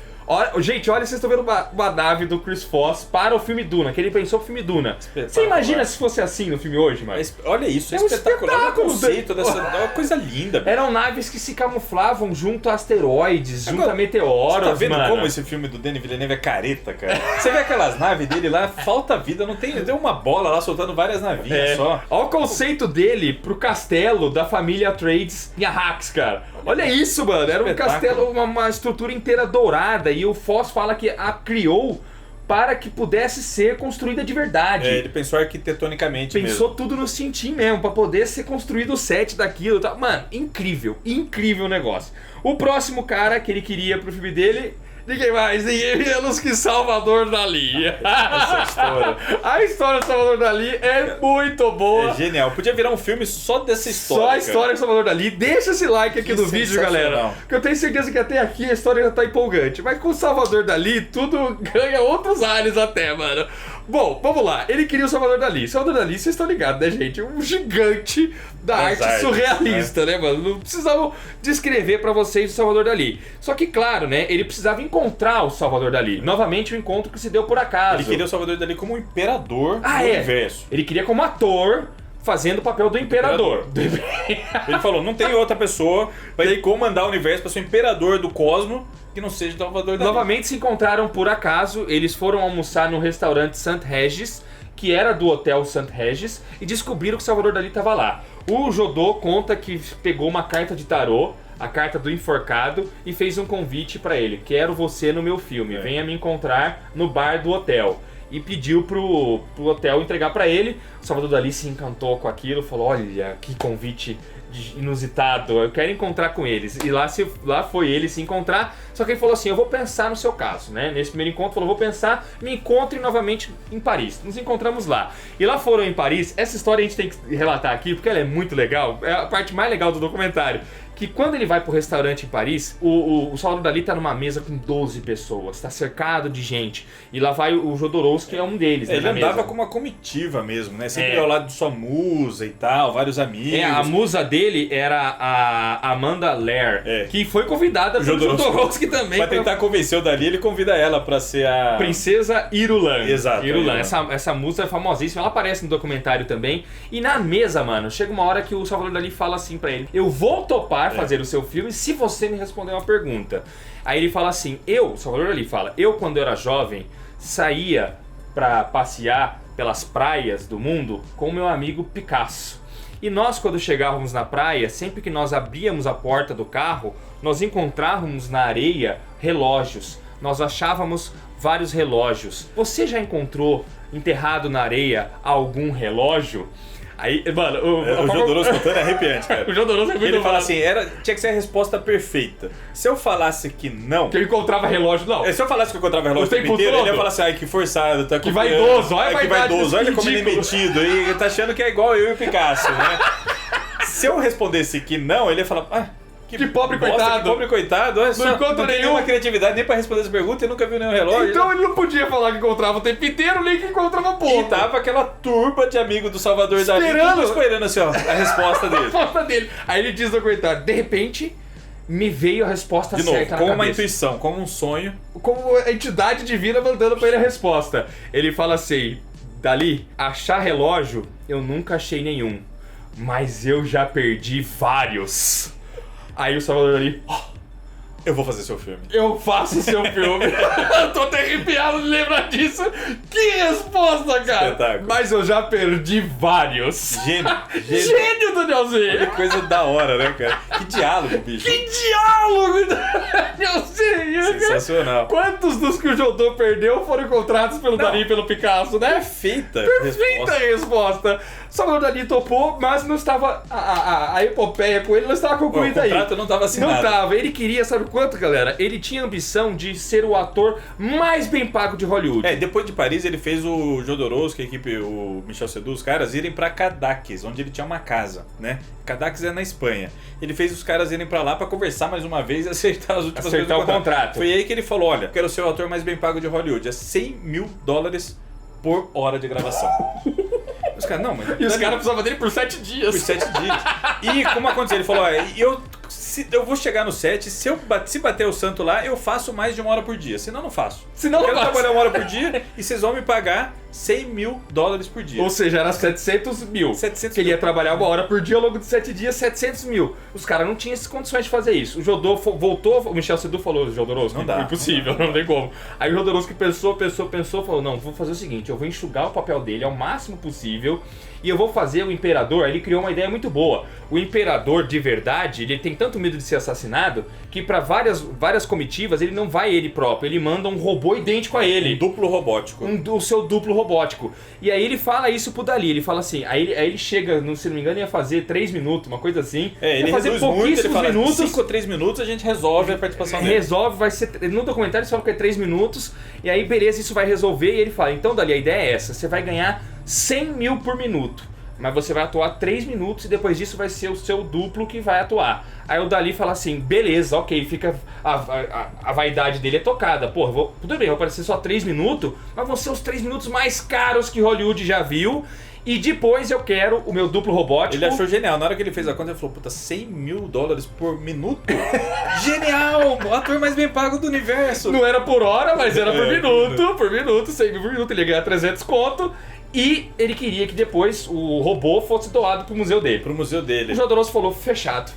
Gente, olha, vocês estão vendo uma nave do Chris Foss para o filme Duna, que ele pensou pro filme Duna. Você imagina se fosse assim no filme hoje, mano? Olha isso, é um espetacular. Olha o espetáculo. conceito dessa. É uma coisa linda. Eram naves que se camuflavam junto a asteroides, junto a meteoros, Você tá vendo mano. como esse filme do Denis Villeneuve é careta, cara? Você vê aquelas naves dele lá, falta vida, não tem uma bola lá soltando várias navinhas só. Olha o conceito dele pro castelo da família Atreides em Arrakis, cara. Olha isso, mano. Era um castelo, uma estrutura inteira dourada. E o Foss fala que a criou para que pudesse ser construída de verdade. Ele pensou arquitetonicamente Pensou tudo no cintim mesmo, pra poder ser construído o set daquilo e tal. Mano, incrível o negócio. O próximo cara que ele queria pro filme dele... Ninguém menos que Salvador Dalí. Essa história. A história do Salvador Dalí é muito boa. É genial. Podia virar um filme só dessa história. Só a história do Salvador Dalí. Deixa esse like aqui no vídeo, galera. Que eu tenho certeza que até aqui a história já tá empolgante. Mas com o Salvador Dalí, tudo ganha outros ares até, mano. Bom, vamos lá. Ele queria o Salvador Dalí. Salvador Dalí, vocês estão ligados, né, gente? Um gigante da arte surrealista, né, mano? Não precisava descrever pra vocês o Salvador Dalí. Só que, claro, né, ele precisava encontrar o Salvador Dalí. Novamente, um encontro que se deu por acaso. Ele queria o Salvador Dalí como um imperador do universo. Ele queria como ator... fazendo o papel do imperador. Ele falou, não tem outra pessoa pra comandar o universo, pra ser o imperador do cosmo, que não seja o Salvador Dalí. Novamente se encontraram por acaso, eles foram almoçar no restaurante St. Regis, que era do hotel St. Regis, e descobriram que o Salvador Dalí estava lá. O Jodô conta que pegou uma carta de tarô, a carta do enforcado, e fez um convite pra ele. Quero você no meu filme, venha me encontrar no bar do hotel. E pediu pro hotel entregar pra ele. O Salvador Dalí se encantou com aquilo, falou, olha, que convite inusitado, eu quero encontrar com eles. E lá foi ele se encontrar, só que ele falou assim, eu vou pensar no seu caso, né? Nesse primeiro encontro, falou, vou pensar, me encontre novamente em Paris. Nos encontramos lá. E lá foram em Paris, essa história a gente tem que relatar aqui, porque ela é muito legal, é a parte mais legal do documentário. Que quando ele vai pro restaurante em Paris, o Salvador Dalí tá numa mesa com 12 pessoas, tá cercado de gente. E lá vai o Jodorowsky, que é um deles, né, ele andava com uma comitiva mesmo, né? Sempre ao lado de sua musa e tal, vários amigos. A musa dele era a Amanda Lear, que foi convidada pelo Jodorowsky também. Pra tentar convencer o Dalí, ele convida ela pra ser a... Princesa Irulan. Exato. Irulan. Essa musa é famosíssima, ela aparece no documentário também. E na mesa, mano, chega uma hora que o Salvador Dalí fala assim pra ele, eu vou topar fazer o seu filme se você me responder uma pergunta. Aí ele fala assim, o Salvador Dalí fala, eu quando eu era jovem saía pra passear pelas praias do mundo com o meu amigo Picasso. E nós, quando chegávamos na praia, sempre que nós abríamos a porta do carro, nós encontrávamos na areia relógios. Nós achávamos vários relógios. Você já encontrou enterrado na areia algum relógio? Aí, mano, o Jodorowsky contando é arrepiante, cara. O Jodorowsky é muito Ele fala assim, tinha que ser a resposta perfeita. Se eu falasse que não... Que eu encontrava relógio, não. Se eu falasse que eu encontrava relógio o tempo inteiro, ele ia falar assim, ai, que forçado, tá que vaidoso, olha que vaidoso, olha como ele é metido, e ele tá achando que é igual eu e o Picasso, né? Se eu respondesse que não, ele ia falar, Que pobre bosta, coitado. Que pobre coitado. Olha só, encontra não tem nenhum. nenhuma criatividade nem pra responder essa pergunta e nunca viu nenhum relógio. Então ele não podia falar que encontrava o tempo inteiro, nem que encontrava pouco. E tava aquela turba de amigo do Salvador Dali, tudo esperando assim, ó, a resposta dele. A resposta dele. Aí ele diz ao coitado, de repente, me veio a resposta De novo, certa na como cabeça. uma intuição, como um sonho. Como a entidade divina mandando pra ele a resposta. Ele fala assim, Dali, achar relógio, eu nunca achei nenhum. Mas eu já perdi vários. Aí o Salvador Dali... Eu vou fazer seu filme. Eu faço seu filme. Eu tô até arrepiado de lembrar disso. Que resposta, cara. Espetáculo. Mas eu já perdi vários. Gênio. Gênio, Danielzinho. Que coisa da hora, né, cara? Que diálogo, bicho. Que diálogo, Danielzinho. Sensacional. Quantos dos que o Jodô perdeu foram encontrados pelo Não. Dali e pelo Picasso, né? Perfeita. Perfeita a resposta. Salvador Dali topou, mas não estava... A epopeia com ele não estava concluída aí. O contrato não estava assinado. Não tava. Ele queria, sabe quanto, galera? Ele tinha a ambição de ser o ator mais bem pago de Hollywood. É, depois de Paris ele fez o Jodorowsky, a equipe, o Michel Seydoux, os caras irem pra Cadaqués, onde ele tinha uma casa, né? Cadaqués é na Espanha. Ele fez os caras irem pra lá pra conversar mais uma vez e acertar as últimas coisas do o contrato. Foi aí que ele falou, olha, quero ser o ator mais bem pago de Hollywood, é $100 mil por hora de gravação. Os caras, não, mas... E os caras precisavam dele por 7 dias. Por 7 dias. E como aconteceu? Ele falou, eu vou chegar no set, se bater o santo lá, eu faço mais de 1 hora por dia. Senão não faço. Senão eu não quero faço. trabalhar 1 hora por dia e vocês vão me pagar $100 mil por dia. Ou seja, era 700 mil. 700 que ele ia mil. trabalhar 1 hora por dia ao longo de 7 dias, 700 mil. Os caras não tinham essas condições de fazer isso. O Jodô voltou, o Michel Seydoux falou, Jodorowsky, Não dá. impossível, não tem como. Aí o Jodorowsky pensou, falou, não, vou fazer o seguinte, eu vou enxugar o papel dele ao máximo possível e eu vou fazer o Imperador. Aí ele criou uma ideia muito boa. O Imperador, de verdade, ele tem tanto medo de ser assassinado que pra várias comitivas ele não vai ele próprio, ele manda um robô idêntico a ele. Um duplo robótico. O seu duplo robótico. E aí ele fala isso pro Dali, ele fala assim, aí ele chega, se não me engano, ia fazer 3 minutos, uma coisa assim. Ele ia fazer reduz muito, ele pouquíssimos fala, minutos. 5 ou 3 minutos a gente resolve a participação dele. Resolve, vai ser. No documentário eles falam que é 3 minutos, e aí beleza, isso vai resolver, e ele fala, então Dali, a ideia é essa, você vai ganhar 100 mil por minuto. Mas você vai atuar 3 minutos e depois disso vai ser o seu duplo que vai atuar. Aí o Dali fala assim, beleza, ok, fica a vaidade dele é tocada. Porra, tudo bem, vai aparecer só 3 minutos, mas vão ser os 3 minutos mais caros que Hollywood já viu. E depois eu quero o meu duplo robótico. Ele achou genial. Na hora que ele fez a conta, ele falou, puta, $100 mil por minuto? Genial! O ator mais bem pago do universo. Não era por hora, mas era por minuto. Por minuto, 100 mil por minuto. Ele ia ganhar 300 conto. E ele queria que depois o robô fosse doado pro museu dele. Pro museu dele. O Jodorowsky falou, fechado.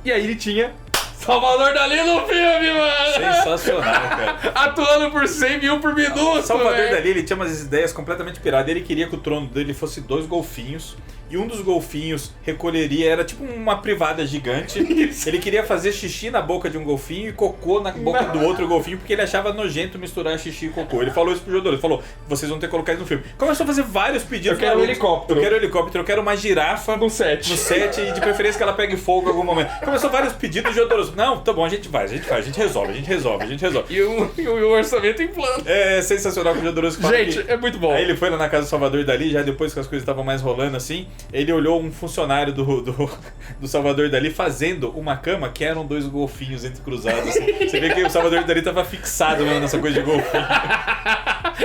E aí ele tinha Salvador Dali no filme, mano! Sensacional, cara. Atuando por 100 mil por minuto, Salvador velho. Dali, ele tinha umas ideias completamente piradas. Ele queria que o trono dele fosse 2 golfinhos. E um dos golfinhos recolheria, era tipo uma privada gigante. Isso. Ele queria fazer xixi na boca de um golfinho e cocô na boca do outro golfinho, porque ele achava nojento misturar xixi e cocô. Ele falou isso pro Jodorowsky, ele falou, vocês vão ter que colocar isso no filme. Começou a fazer vários pedidos. Eu quero um malucos. helicóptero. Eu quero um helicóptero, eu quero uma girafa No set. no set e de preferência que ela pegue fogo em algum momento. Começou vários pedidos, o Jodorowsky, não, tá bom, a gente resolve. E o orçamento em plano. É sensacional que o Jodorowsky fala Gente, que... é muito bom. Aí ele foi lá na casa do Salvador Dali, já depois que as coisas estavam mais rolando assim, ele olhou um funcionário do Salvador Dali fazendo uma cama que eram 2 golfinhos entrecruzados. Assim. Você vê que o Salvador Dali tava fixado mesmo nessa coisa de golfinho.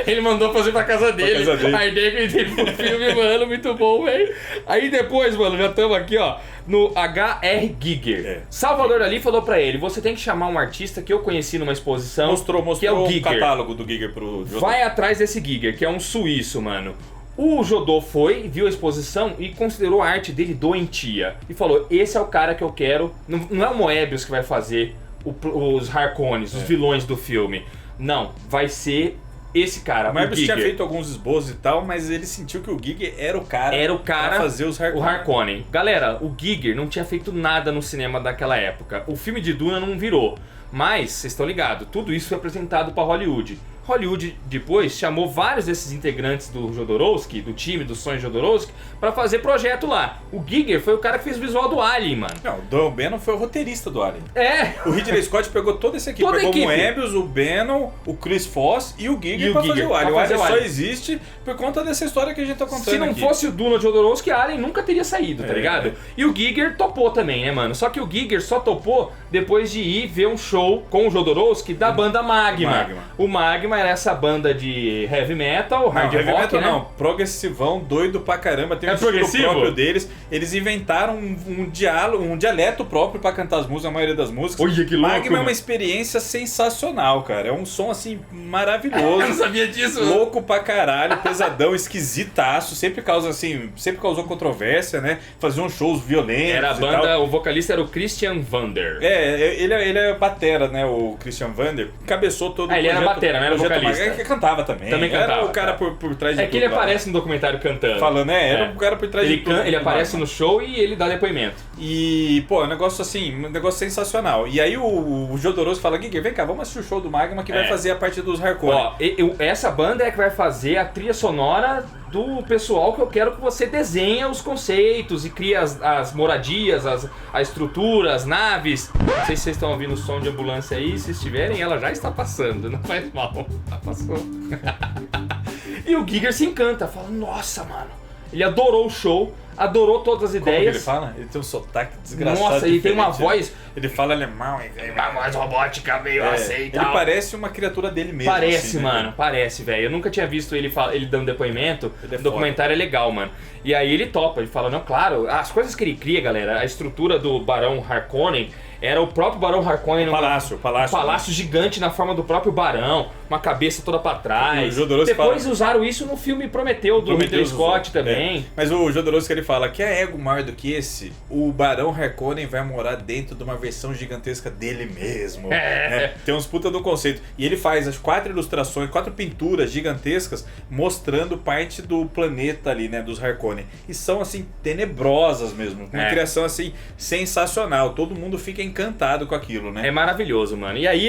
Ele mandou fazer pra casa dele. casa dele. A ideia que ele teve pro filme, mano, muito bom, velho. Aí depois, mano, já estamos aqui, ó, no H.R. Giger. É. Salvador Dali falou pra ele, você tem que chamar um artista que eu conheci numa exposição. Mostrou que é o o Giger. catálogo do Giger pro Jodorowsky. Vai atrás desse Giger, que é um suíço, mano. O Jodô foi, viu a exposição e considerou a arte dele doentia. E falou, esse é o cara que eu quero. Não é o Moebius que vai fazer os Harkonnes, os vilões do filme. Não, vai ser esse cara, O Moebius o Giger. tinha feito alguns esboços e tal, mas ele sentiu que o Giger era o cara Pra fazer os o Harkonnen. Harkonnen. Galera, o Giger não tinha feito nada no cinema daquela época. O filme de Duna não virou. Mas, vocês estão ligados, tudo isso foi apresentado pra Hollywood. Hollywood depois chamou vários desses integrantes do Jodorowsky, do time dos sonhos Jodorowsky, pra fazer projeto lá. O Giger foi o cara que fez o visual do Alien, mano. Não, o Dan Bannon foi o roteirista do Alien. É. O Ridley Scott pegou toda essa equipe. Toda a pegou equipe. o Moebius, o Bannon, o Chris Foss e o Giger pra fazer o Alien. O Alien só existe por conta dessa história que a gente tá contando Se não aqui. fosse o Duna de Jodorowsky, Alien nunca teria saído, tá É. ligado? E o Giger topou também, né, mano? Só que o Giger só topou depois de ir ver um show com o Jodorowsky da banda Magma. O Magma era essa banda de heavy metal, hard Heavy rock, metal né? não, progressivão, doido pra caramba, tem um É estilo progressivo? próprio deles. Eles inventaram um dialeto próprio pra cantar as músicas, a maioria das músicas. Olha que louco, Magma é mano. uma experiência sensacional, cara. É um som assim Eu não maravilhoso. sabia disso. Louco pra caralho, pesadão, esquisitaço, sempre causou controvérsia, né? Faziam shows violentos. Era a e banda, tal. o vocalista era o Christian Vander. Ele é batera, né? O Christian Vander. Cabeçou todo o ele era projeto- batera, não era projeto vocalista. Magma, que cantava também. Também Era cantava, o cara tá. por trás de É que tudo ele lá. aparece no documentário cantando. Falando, era É. o cara por trás Ele, de tudo. ele aparece Magma. no show e ele dá depoimento. E, pô, é um negócio assim, um negócio sensacional. E aí o Jodorowsky fala, Giger, vem cá, vamos assistir o show do Magma que vai fazer a parte dos Harkonnen. Ó, essa banda é que vai fazer a trilha sonora do pessoal que eu quero que você desenha os conceitos e cria as moradias, a estrutura, as naves. Não sei se vocês estão ouvindo o som de ambulância aí, se estiverem, ela já está passando, não faz mal, já passou. E o Giger se encanta, fala, nossa, mano, ele adorou o show, adorou todas as Como que ele ideias. fala? Ele tem um sotaque desgraçado. Nossa, ele tem uma diferente, né? voz... Ele fala alemão. Uma voz robótica meio assim e Ele tal. parece uma criatura dele mesmo. Parece, assim, né? mano, parece, velho. Eu nunca tinha visto ele dando depoimento. Ele é O documentário é legal, mano. E aí ele topa, ele fala, não, claro, as coisas que ele cria, galera, a estrutura do Barão Harkonnen era o próprio Barão Harkonnen. O palácio. Um palácio gigante na forma do próprio Barão, uma cabeça toda pra trás. O Jodorowsky Depois fala- usaram isso no filme Prometeu, do Ridley Scott também. É. Mas o Jodorowsky ele fala que é ego maior do que esse, o Barão Harkonnen vai morar dentro de uma versão gigantesca dele mesmo. É. Tem uns puta do conceito. E ele faz as 4 ilustrações, 4 pinturas gigantescas mostrando parte do planeta ali, né, dos Harkonnen. E são assim tenebrosas mesmo, uma criação assim sensacional. Todo mundo fica encantado com aquilo, né? É maravilhoso, mano. E aí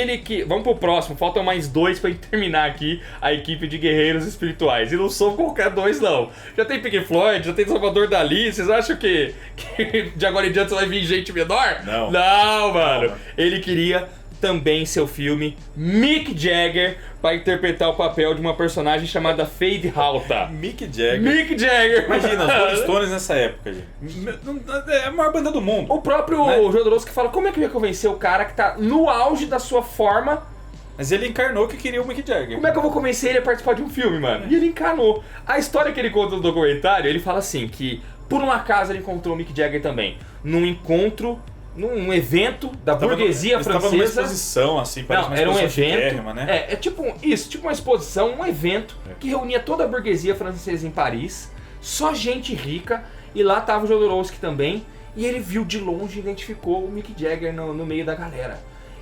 vamos pro próximo, faltam mais 2 pra gente terminar aqui a equipe de guerreiros espirituais. E não são qualquer 2, não. Já tem Pink Floyd, já tem Salvador Dali. Vocês acham que de agora em diante vai vir gente menor? Não. Não, mano. Não. Ele queria também seu filme Mick Jagger para interpretar o papel de uma personagem chamada Fade Halta. Mick Jagger. Mick Jagger. Imagina, os Rolling Stones nessa época, gente. É a maior banda do mundo. O próprio Né? Jodorowsky fala, como é que eu ia convencer o cara que tá no auge da sua forma? Mas ele encarnou que queria o Mick Jagger. Como é que eu vou convencer ele a participar de um filme, mano? E ele encanou. A história que ele conta no documentário, ele fala assim, que por um acaso ele encontrou o Mick Jagger também. Num evento da burguesia francesa. Estava numa exposição, assim, parece Não, uma era um exposição evento. chiquérrima, né? É tipo uma exposição, um evento que reunia toda a burguesia francesa em Paris, só gente rica, e lá tava o Jodorowsky também, e ele viu de longe e identificou o Mick Jagger no meio da galera.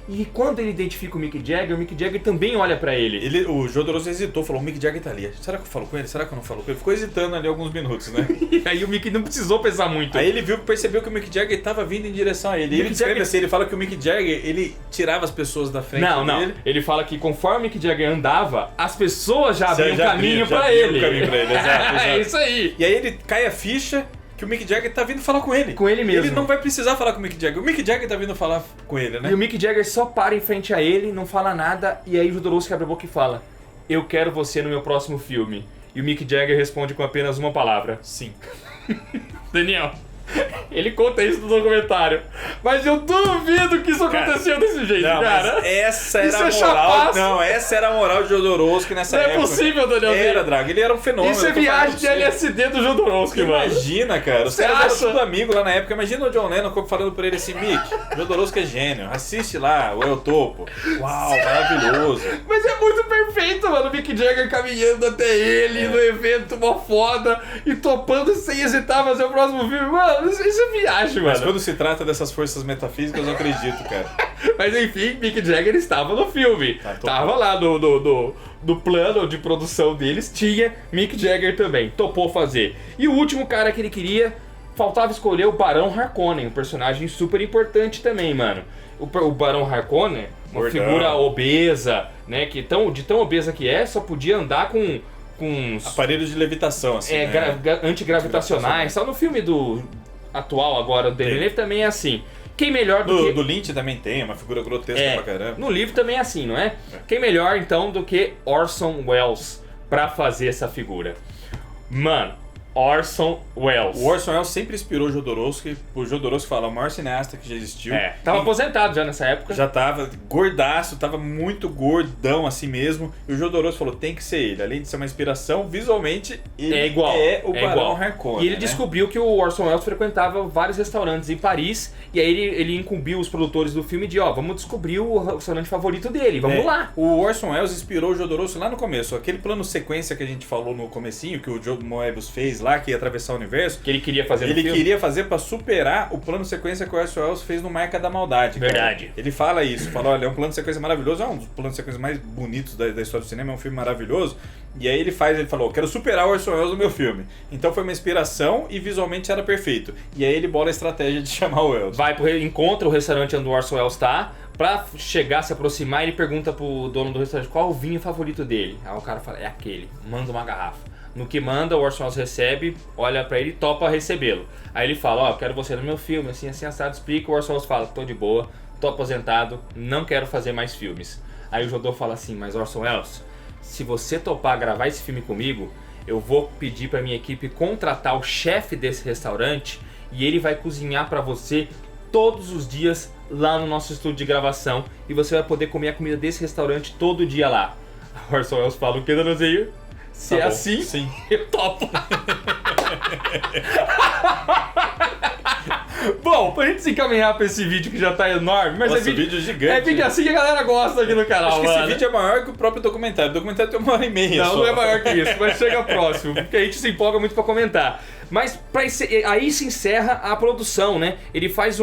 E quando ele identifica o Mick Jagger também olha pra ele. O Jodorowsky hesitou, falou, o Mick Jagger tá ali. Será que eu falo com ele? Será que eu não falo com ele? Ficou hesitando ali alguns minutos, né? E aí o Mick não precisou pensar muito. Aí ele percebeu que o Mick Jagger tava vindo em direção a ele. E ele descreve assim, ele fala que o Mick Jagger, ele tirava as pessoas da frente dele. Ele fala que conforme o Mick Jagger andava, as pessoas já abriam caminho pra abriam ele. um caminho pra ele, exato. É isso aí. E aí ele cai a ficha que o Mick Jagger tá vindo falar com ele. Com ele mesmo. Ele não vai precisar falar com o Mick Jagger. O Mick Jagger tá vindo falar com ele, né? E o Mick Jagger só para em frente a ele, não fala nada, e aí o Jodorowsky abre a boca e fala: eu quero você no meu próximo filme. E o Mick Jagger responde com apenas uma palavra: Sim. Daniel. Ele conta isso no documentário. Mas eu duvido que isso aconteceu desse jeito, Não, cara. mas essa Isso era a é moral. chapaço. Não, essa era a moral de Jodorowsky nessa Não é época. possível, Daniel. Era, Drago. Ele era um fenômeno. Isso é eu tô falando viagem pra de você. LSD do Jodorowsky, mano. Imagina, cara. Os Você caras eram acha? tudo amigo lá na época. Imagina o John Lennon falando pra ele assim, Mick, Jodorowsky é gênio. Assiste lá, o El Topo. Uau, maravilhoso. Mas é muito perfeito, mano. O Mick Jagger caminhando até ele no evento, mó foda, e topando sem hesitar fazer o próximo filme. Mano, isso é viagem, Mas mano. quando se trata dessas forças metafísicas, eu acredito, cara. Mas enfim, Mick Jagger estava no filme. Tá, Tava lá do plano de produção deles, tinha Mick Jagger também. Topou fazer. E o último cara que ele queria, faltava escolher o Barão Harkonnen, um personagem super importante também, mano. O Barão Harkonnen, uma Gordão. figura obesa, né? Que de tão obesa que é, só podia andar com uns Aparelhos de levitação, assim, né? antigravitacionais. Só no filme do atual agora, do Villeneuve também é assim. Quem melhor do Lynch também tem, uma figura grotesca pra caramba. No livro também é assim, não é? Quem melhor então do que Orson Welles pra fazer essa figura? Mano, Orson Welles. O Orson Welles sempre inspirou o Jodorowsky. O Jodorowsky fala, o maior cineasta que já existiu. Tava aposentado já nessa época. Já tava gordaço, tava muito gordão assim mesmo. E o Jodorowsky falou, tem que ser ele. Além de ser uma inspiração, visualmente, ele é o Barão Harkonnen. E ele descobriu que o Orson Welles frequentava vários restaurantes em Paris. E aí ele incumbiu os produtores do filme de, vamos descobrir o restaurante favorito dele, vamos lá. O Orson Welles inspirou o Jodorowsky lá no começo. Aquele plano sequência que a gente falou no comecinho, que o Joe Moebius fez lá, que ia atravessar o universo. Que ele queria fazer no filme. Ele queria fazer pra superar o plano sequência que o Orson Welles fez no Marca da Maldade. Verdade. Cara. Ele fala isso, fala, olha, é um plano sequência maravilhoso, é um dos planos sequência mais bonitos da história do cinema, é um filme maravilhoso. E aí ele falou, quero superar o Orson Welles no meu filme. Então foi uma inspiração e visualmente era perfeito. E aí ele bola a estratégia de chamar o Welles. Encontra o restaurante onde o Orson Welles tá. Pra chegar, se aproximar, ele pergunta pro dono do restaurante qual é o vinho favorito dele. Aí o cara fala, é aquele, manda uma garrafa. No que manda, o Orson Welles recebe, olha pra ele e topa recebê-lo. Aí ele fala, quero você no meu filme, assim, assado, explica. O Orson Welles fala, tô de boa, tô aposentado, não quero fazer mais filmes. Aí o Jodô fala assim, mas Orson Welles, se você topar gravar esse filme comigo, eu vou pedir pra minha equipe contratar o chefe desse restaurante e ele vai cozinhar pra você todos os dias lá no nosso estúdio de gravação e você vai poder comer a comida desse restaurante todo dia lá. O Orson Welles fala, o que, Danozinho? Se tá assim, sim. Eu topo. Bom, pra gente se encaminhar pra esse vídeo que já tá enorme, mas Nossa, vídeo gigante. É vídeo assim que a galera gosta aqui no canal. Acho que mano. esse vídeo é maior que o próprio documentário. O documentário tem 1h30 Não, só. não é maior que isso, mas chega próximo, porque a gente se empolga muito pra comentar. Mas aí se encerra a produção, né? Ele faz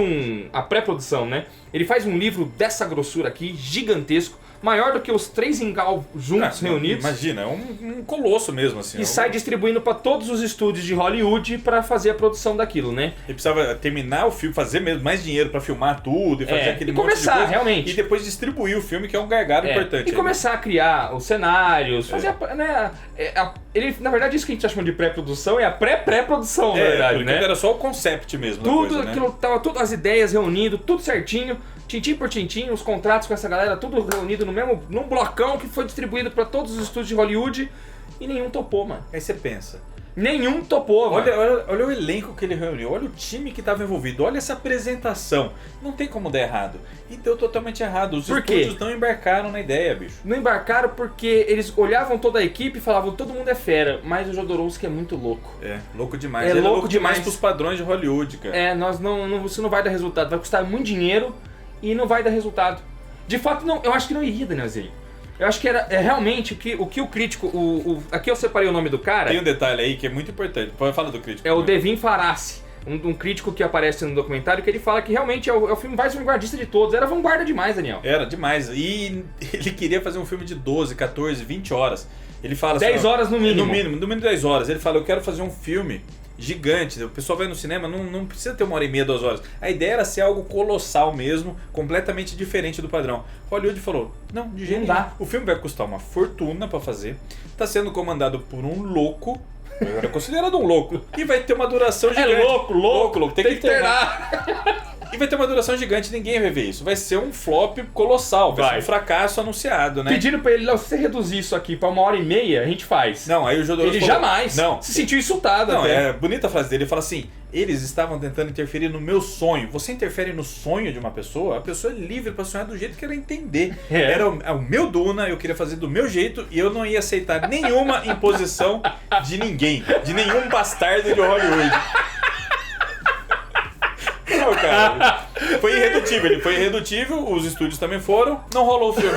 a pré-produção, né? Ele faz um livro dessa grossura aqui, gigantesco, maior do que os 3 Ingal juntos reunidos. Imagina, é um colosso mesmo, assim. E sai distribuindo pra todos os estúdios de Hollywood pra fazer a produção daquilo, né? Ele precisava terminar o filme, fazer mesmo mais dinheiro pra filmar tudo e fazer aquele monte começar, de coisa. realmente. E depois distribuir o filme, que é um gargalo importante. E começar a criar os cenários, fazer ele, na verdade, isso que a gente tá chamando de pré-produção é a pré-pré-produção, na verdade, né? Era só o concept mesmo. Tudo coisa, aquilo, né? tava todas as ideias reunidas, tudo certinho, tintim por tintim, os contratos com essa galera, tudo reunido num blocão que foi distribuído pra todos os estúdios de Hollywood e nenhum topou, mano. Aí você pensa. Nenhum topou, mano. Olha o elenco que ele reuniu, olha o time que estava envolvido, olha essa apresentação. Não tem como dar errado. E deu totalmente errado. Os estúdios não embarcaram na ideia, bicho. Não embarcaram porque eles olhavam toda a equipe e falavam, todo mundo é fera, mas o Jodorowsky é muito louco. É, louco demais. Ele é louco demais pros padrões de Hollywood, cara. Isso não vai dar resultado. Vai custar muito dinheiro e não vai dar resultado. De fato, não, eu acho que não iria, Danielzinho. Eu acho que era realmente o que o crítico... aqui eu separei o nome do cara. Tem um detalhe aí que é muito importante. Pode falar do crítico. É o Devin Farassi, um crítico que aparece no documentário, que ele fala que realmente é o filme mais vanguardista de todos. Era vanguarda demais, Daniel. Era demais. E ele queria fazer um filme de 12, 14, 20 horas. Ele fala 10 horas no mínimo. No mínimo 10 horas. Ele fala, eu quero fazer um filme gigante. O pessoal vai no cinema, não precisa ter 1h30, 2 horas. A ideia era ser algo colossal mesmo, completamente diferente do padrão. Hollywood falou, não, de jeito nenhum. O filme vai custar uma fortuna pra fazer. Tá sendo comandado por um louco. Era considerado um louco. E vai ter uma duração gigante. É louco. Tem que terminar. E vai ter uma duração gigante, ninguém vai ver isso. Vai ser um flop colossal, vai ser um fracasso anunciado, né? Pediram pra ele, se você reduzir isso aqui pra 1h30, a gente faz. Não, aí o Jodorowsky Ele jamais se sentiu insultado. Não, é bonita a frase dele, ele fala assim, eles estavam tentando interferir no meu sonho. Você interfere no sonho de uma pessoa, a pessoa é livre pra sonhar do jeito que ela entender. Era o meu Duna, eu queria fazer do meu jeito e eu não ia aceitar nenhuma imposição de ninguém, de nenhum bastardo de Hollywood. Não, cara. Ele foi irredutível, os estúdios também foram, não rolou o filme.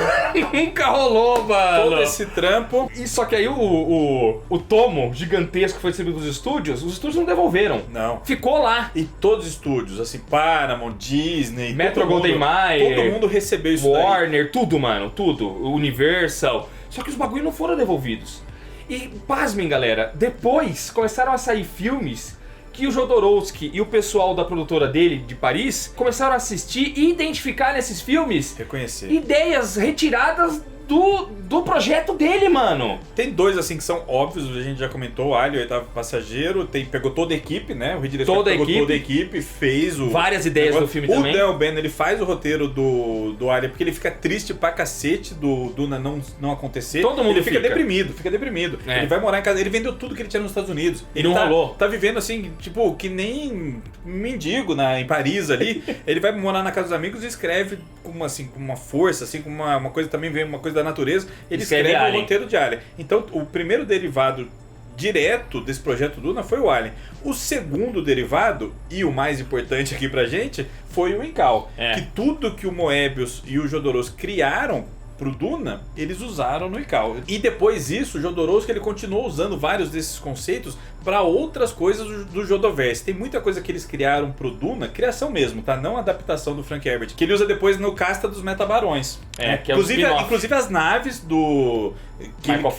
Nunca rolou, mano. Todo esse trampo. E só que aí o tomo gigantesco que foi distribuído dos estúdios, os estúdios não devolveram. Não. Ficou lá. E todos os estúdios, assim, Paramount, Disney, Metro Goldwyn Mayer, todo mundo recebeu isso Warner, daí. tudo, mano, tudo. Universal. Só que os bagulhos não foram devolvidos. E pasmem, galera, depois começaram a sair filmes que o Jodorowsky e o pessoal da produtora dele, de Paris, começaram a assistir e identificar nesses filmes Reconhecer. ideias retiradas do projeto dele, mano. Tem dois, assim, que são óbvios, a gente já comentou, o Alien, o Oitavo Passageiro, pegou toda a equipe, né? O rediretor Toda a pegou equipe. toda a equipe, fez Várias ideias do filme também. O Dan Ben, ele faz o roteiro do Alien, porque ele fica triste pra cacete do Duna não acontecer. Todo mundo ele fica fica. deprimido. É. Ele vai morar em casa, ele vendeu tudo que ele tinha nos Estados Unidos. E Ele não rolou. Tá vivendo assim, tipo, que nem mendigo em Paris ali. Ele vai morar na casa dos amigos e escreve com uma força, assim, com uma coisa também, vem uma coisa da natureza. Ele escreve o Alien. roteiro de Alien. Então, o primeiro derivado direto desse projeto Duna foi o Alien. O segundo derivado, e o mais importante aqui pra gente, foi o Incal. É. Que tudo que o Moebius e o Jodorowsky criaram pro Duna, eles usaram no Incal. E depois disso, o Jodorowsky ele continuou usando vários desses conceitos para outras coisas do Jodoverse. Tem muita coisa que eles criaram pro Duna, criação mesmo, tá? Não adaptação do Frank Herbert, que ele usa depois no Casta dos Metabarões. É, que é o spin-off. Inclusive as naves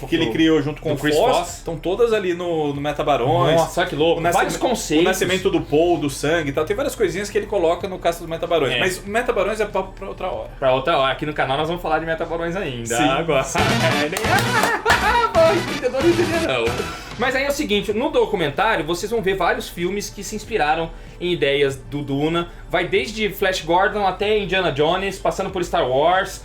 que ele criou junto com o Chris Foss Foss. estão todas ali no Metabarões. Nossa, que louco. Vários conceitos. O nascimento do Paul, do sangue e tal. Tem várias coisinhas que ele coloca no Casta dos Metabarões. É. Mas o Metabarões é papo pra outra hora. Pra outra hora, aqui no canal nós vamos falar de Metabarões ainda. Sim, Agora. sim. Entendedor não entender não. Mas aí é o seguinte, no documentário vocês vão ver vários filmes que se inspiraram em ideias do Duna. Vai desde Flash Gordon até Indiana Jones, passando por Star Wars.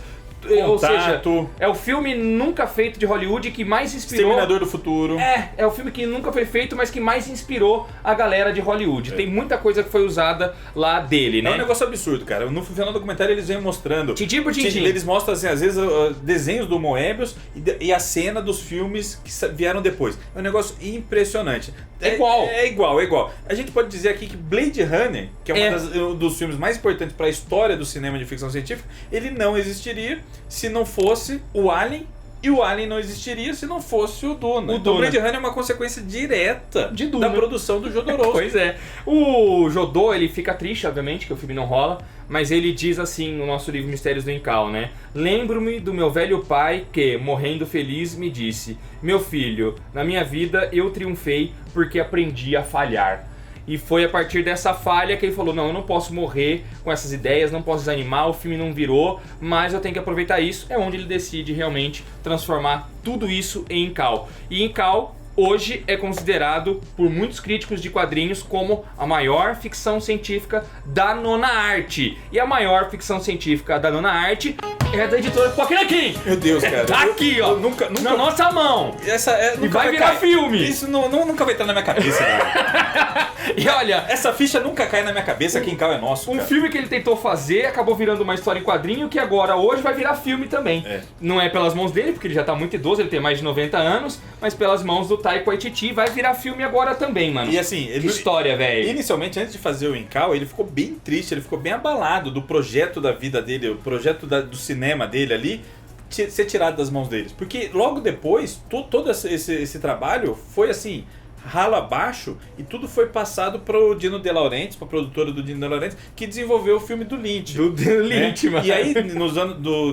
Ou seja, Contato. é o filme nunca feito de Hollywood que mais inspirou... Exterminador do Futuro. É o filme que nunca foi feito, mas que mais inspirou a galera de Hollywood. É. Tem muita coisa que foi usada lá dele, É um né? negócio absurdo, cara. No final do documentário eles vêm mostrando. Tintim por tintim. Eles mostram, assim, às vezes, desenhos do Moebius e a cena dos filmes que vieram depois. É um negócio impressionante. É igual. É igual. A gente pode dizer aqui que Blade Runner, que é um dos filmes mais importantes para a história do cinema de ficção científica, ele não existiria se não fosse o Alien. E o Alien não existiria se não fosse o Duna. Então Blade Runner é uma consequência direta De Duna. da produção do Jodorowsky. Pois é. O Jodô, ele fica triste, obviamente, que o filme não rola, mas ele diz assim no nosso livro Mistérios do Incal, né? Lembro-me do meu velho pai que, morrendo feliz, me disse: meu filho, na minha vida eu triunfei porque aprendi a falhar. E foi a partir dessa falha que ele falou, não, eu não posso morrer com essas ideias, não posso desanimar, o filme não virou, mas eu tenho que aproveitar isso. É onde ele decide realmente transformar tudo isso em Incal. E Incal hoje é considerado por muitos críticos de quadrinhos como a maior ficção científica da nona arte. E a maior ficção científica da nona arte é da editora Pokémon. Meu Deus, cara. Aqui, ó, nunca na nossa mão. Nunca E vai virar cair. filme. Isso nunca vai entrar na minha cabeça, cara. E olha, Essa ficha nunca cai na minha cabeça, que Incal é nosso, um cara. filme que ele tentou fazer acabou virando uma história em quadrinho que agora, hoje, vai virar filme também. É. Não é pelas mãos dele, porque ele já tá muito idoso, ele tem mais de 90 anos, mas pelas mãos do Taika Waititi vai virar filme agora também, mano. E assim, Que história, velho. Inicialmente, antes de fazer o Incal, ele ficou bem triste, ele ficou bem abalado do projeto da vida dele, o projeto do cinema dele ali, ser tirado das mãos deles. Porque logo depois, todo esse trabalho foi assim, ralo abaixo, e tudo foi passado pro Dino De Laurentiis, pra produtora do Dino De Laurentiis, que desenvolveu o filme do Lynch. Do Lynch, mano. E aí,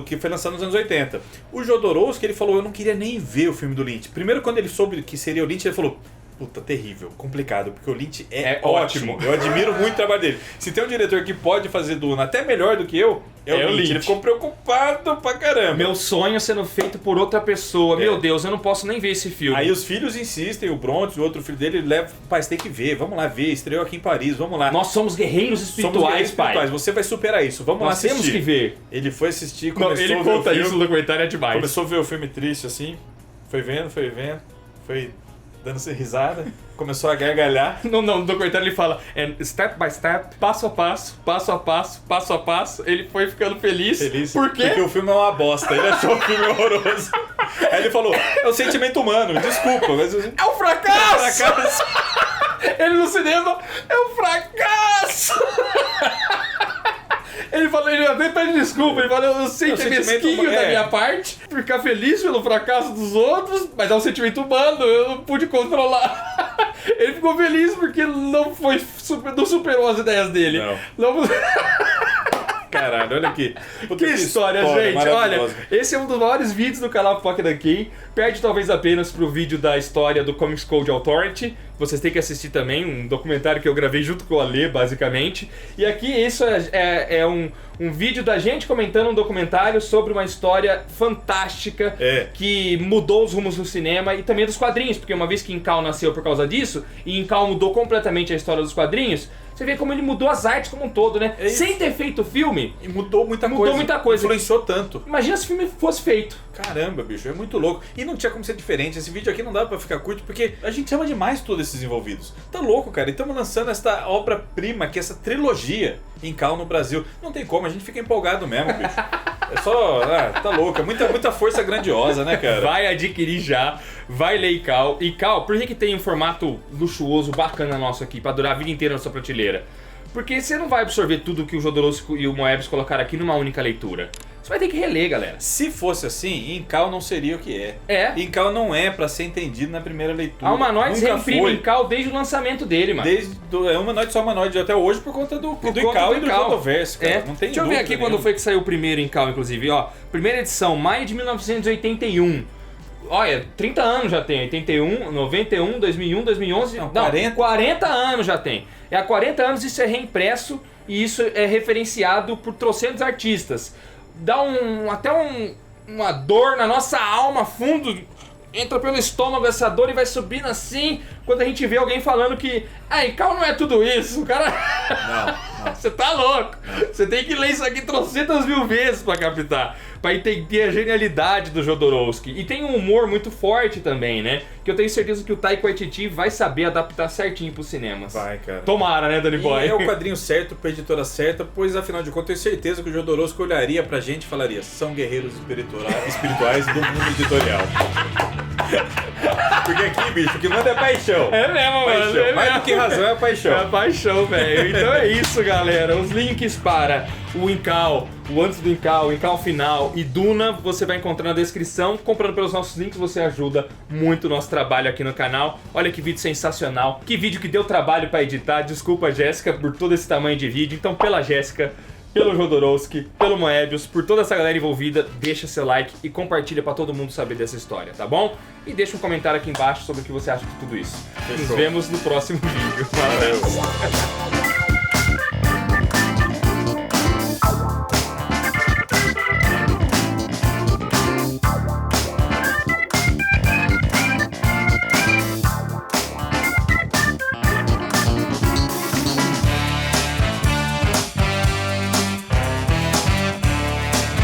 que foi lançado nos anos 80. O Jodorowsky, ele falou, eu não queria nem ver o filme do Lynch. Primeiro, quando ele soube que seria o Lynch, ele falou, puta, terrível, complicado, porque o Lynch é ótimo. Eu admiro muito o trabalho dele. Se tem um diretor que pode fazer Duna até melhor do que eu, é o Lynch. Ele ficou preocupado pra caramba. Meu sonho sendo feito por outra pessoa. Meu Deus, eu não posso nem ver esse filme. Aí os filhos insistem, o Bronte, o outro filho dele, ele leva, pai, você tem que ver, vamos lá ver, estreou aqui em Paris, vamos lá. Nós somos guerreiros espirituais, pai. Você vai superar isso, vamos lá Nós assistir. temos que ver. Ele foi assistir, Não, começou ele a ver conta o filme, isso no documentário, é demais. começou a ver o filme triste assim, foi vendo, foi dando risada, começou a gargalhar. No documentário ele fala, step by step, passo a passo, passo a passo, passo a passo, ele foi ficando feliz. Por quê? Porque o filme é uma bosta, ele achou o filme horroroso. Aí ele falou, é o sentimento humano, desculpa, mas... É um fracasso! Ele no cinema, é um fracasso! Ele falou, ele até pede desculpa, ele fala, eu sei que é mesquinho da minha parte, ficar feliz pelo fracasso dos outros, mas é um sentimento humano, eu não pude controlar. Ele ficou feliz porque não superou as ideias dele. Não. Caralho, olha aqui. Que história, gente. Olha, esse é um dos maiores vídeos do canal Pipoca Nanquim. Perde talvez apenas pro vídeo da história do Comics Code Authority. Vocês têm que assistir também, um documentário que eu gravei junto com o Alê, basicamente. E aqui isso é um vídeo da gente comentando um documentário sobre uma história fantástica que mudou os rumos do cinema e também dos quadrinhos. Porque uma vez que Incal nasceu por causa disso, e Incal mudou completamente a história dos quadrinhos, você vê como ele mudou as artes como um todo, né? Sem ter feito o filme. E mudou muita coisa. Influenciou tanto. Imagina se o filme fosse feito. Caramba, bicho, é muito louco. E não tinha como ser diferente. Esse vídeo aqui não dava pra ficar curto, porque a gente ama demais todos esses envolvidos. Tá louco, cara. E estamos lançando esta obra-prima, que é essa trilogia Incal no Brasil. Não tem como, a gente fica empolgado mesmo, bicho. É só... tá louco. É muita força grandiosa, né, cara? Vai adquirir já. Vai ler Incal. Incal, por que tem um formato luxuoso, bacana nosso aqui, pra durar a vida inteira na sua prateleira? Porque você não vai absorver tudo que o Jodorowsky e o Moebius colocaram aqui numa única leitura. Você vai ter que reler, galera. Se fosse assim, Incal não seria o que é. Incal não é pra ser entendido na primeira leitura. A Humanoides reimprime Incal desde o lançamento dele, mano. É Humanoides só Humanoides até hoje por conta do Incal e do Jodoverse, cara. Não tem Deixa eu ver aqui quando foi que saiu o primeiro Incal, inclusive. Ó, primeira edição, maio de 1981. Olha, 30 anos já tem, 81, 91, 2001, 2011... Não, 40 anos já tem. É há 40 anos isso é reimpresso e isso é referenciado por trocentos artistas. Dá até uma dor na nossa alma, fundo, entra pelo estômago essa dor e vai subindo assim, quando a gente vê alguém falando que Incal não é tudo isso, o cara... Não. Você tá louco. Você tem que ler isso aqui trocentas mil vezes pra captar, pra entender a genialidade do Jodorowsky. E tem um humor muito forte também, né? Que eu tenho certeza que o Taika Waititi vai saber adaptar certinho pros cinemas. Vai, cara. Tomara, né, Danny Boy? E é o quadrinho certo pra editora certa, pois afinal de contas eu tenho certeza que o Jodorowsky olharia pra gente e falaria: são guerreiros espirituais do mundo editorial. Porque aqui, bicho, o que manda é paixão. É mesmo, mano. É mais do que razão é paixão. É paixão, velho. Então é isso, galera. Os links para o Incal, o antes do Incal, o Incal final e Duna, você vai encontrar na descrição. Comprando pelos nossos links, você ajuda muito o nosso trabalho aqui no canal. Olha que vídeo sensacional. Que vídeo que deu trabalho pra editar. Desculpa, Jéssica, por todo esse tamanho de vídeo. Então, pela Jéssica, pelo Jodorowsky, pelo Moebius, por toda essa galera envolvida, deixa seu like e compartilha pra todo mundo saber dessa história, tá bom? E deixa um comentário aqui embaixo sobre o que você acha de tudo isso. Nos vemos no próximo vídeo. Valeu!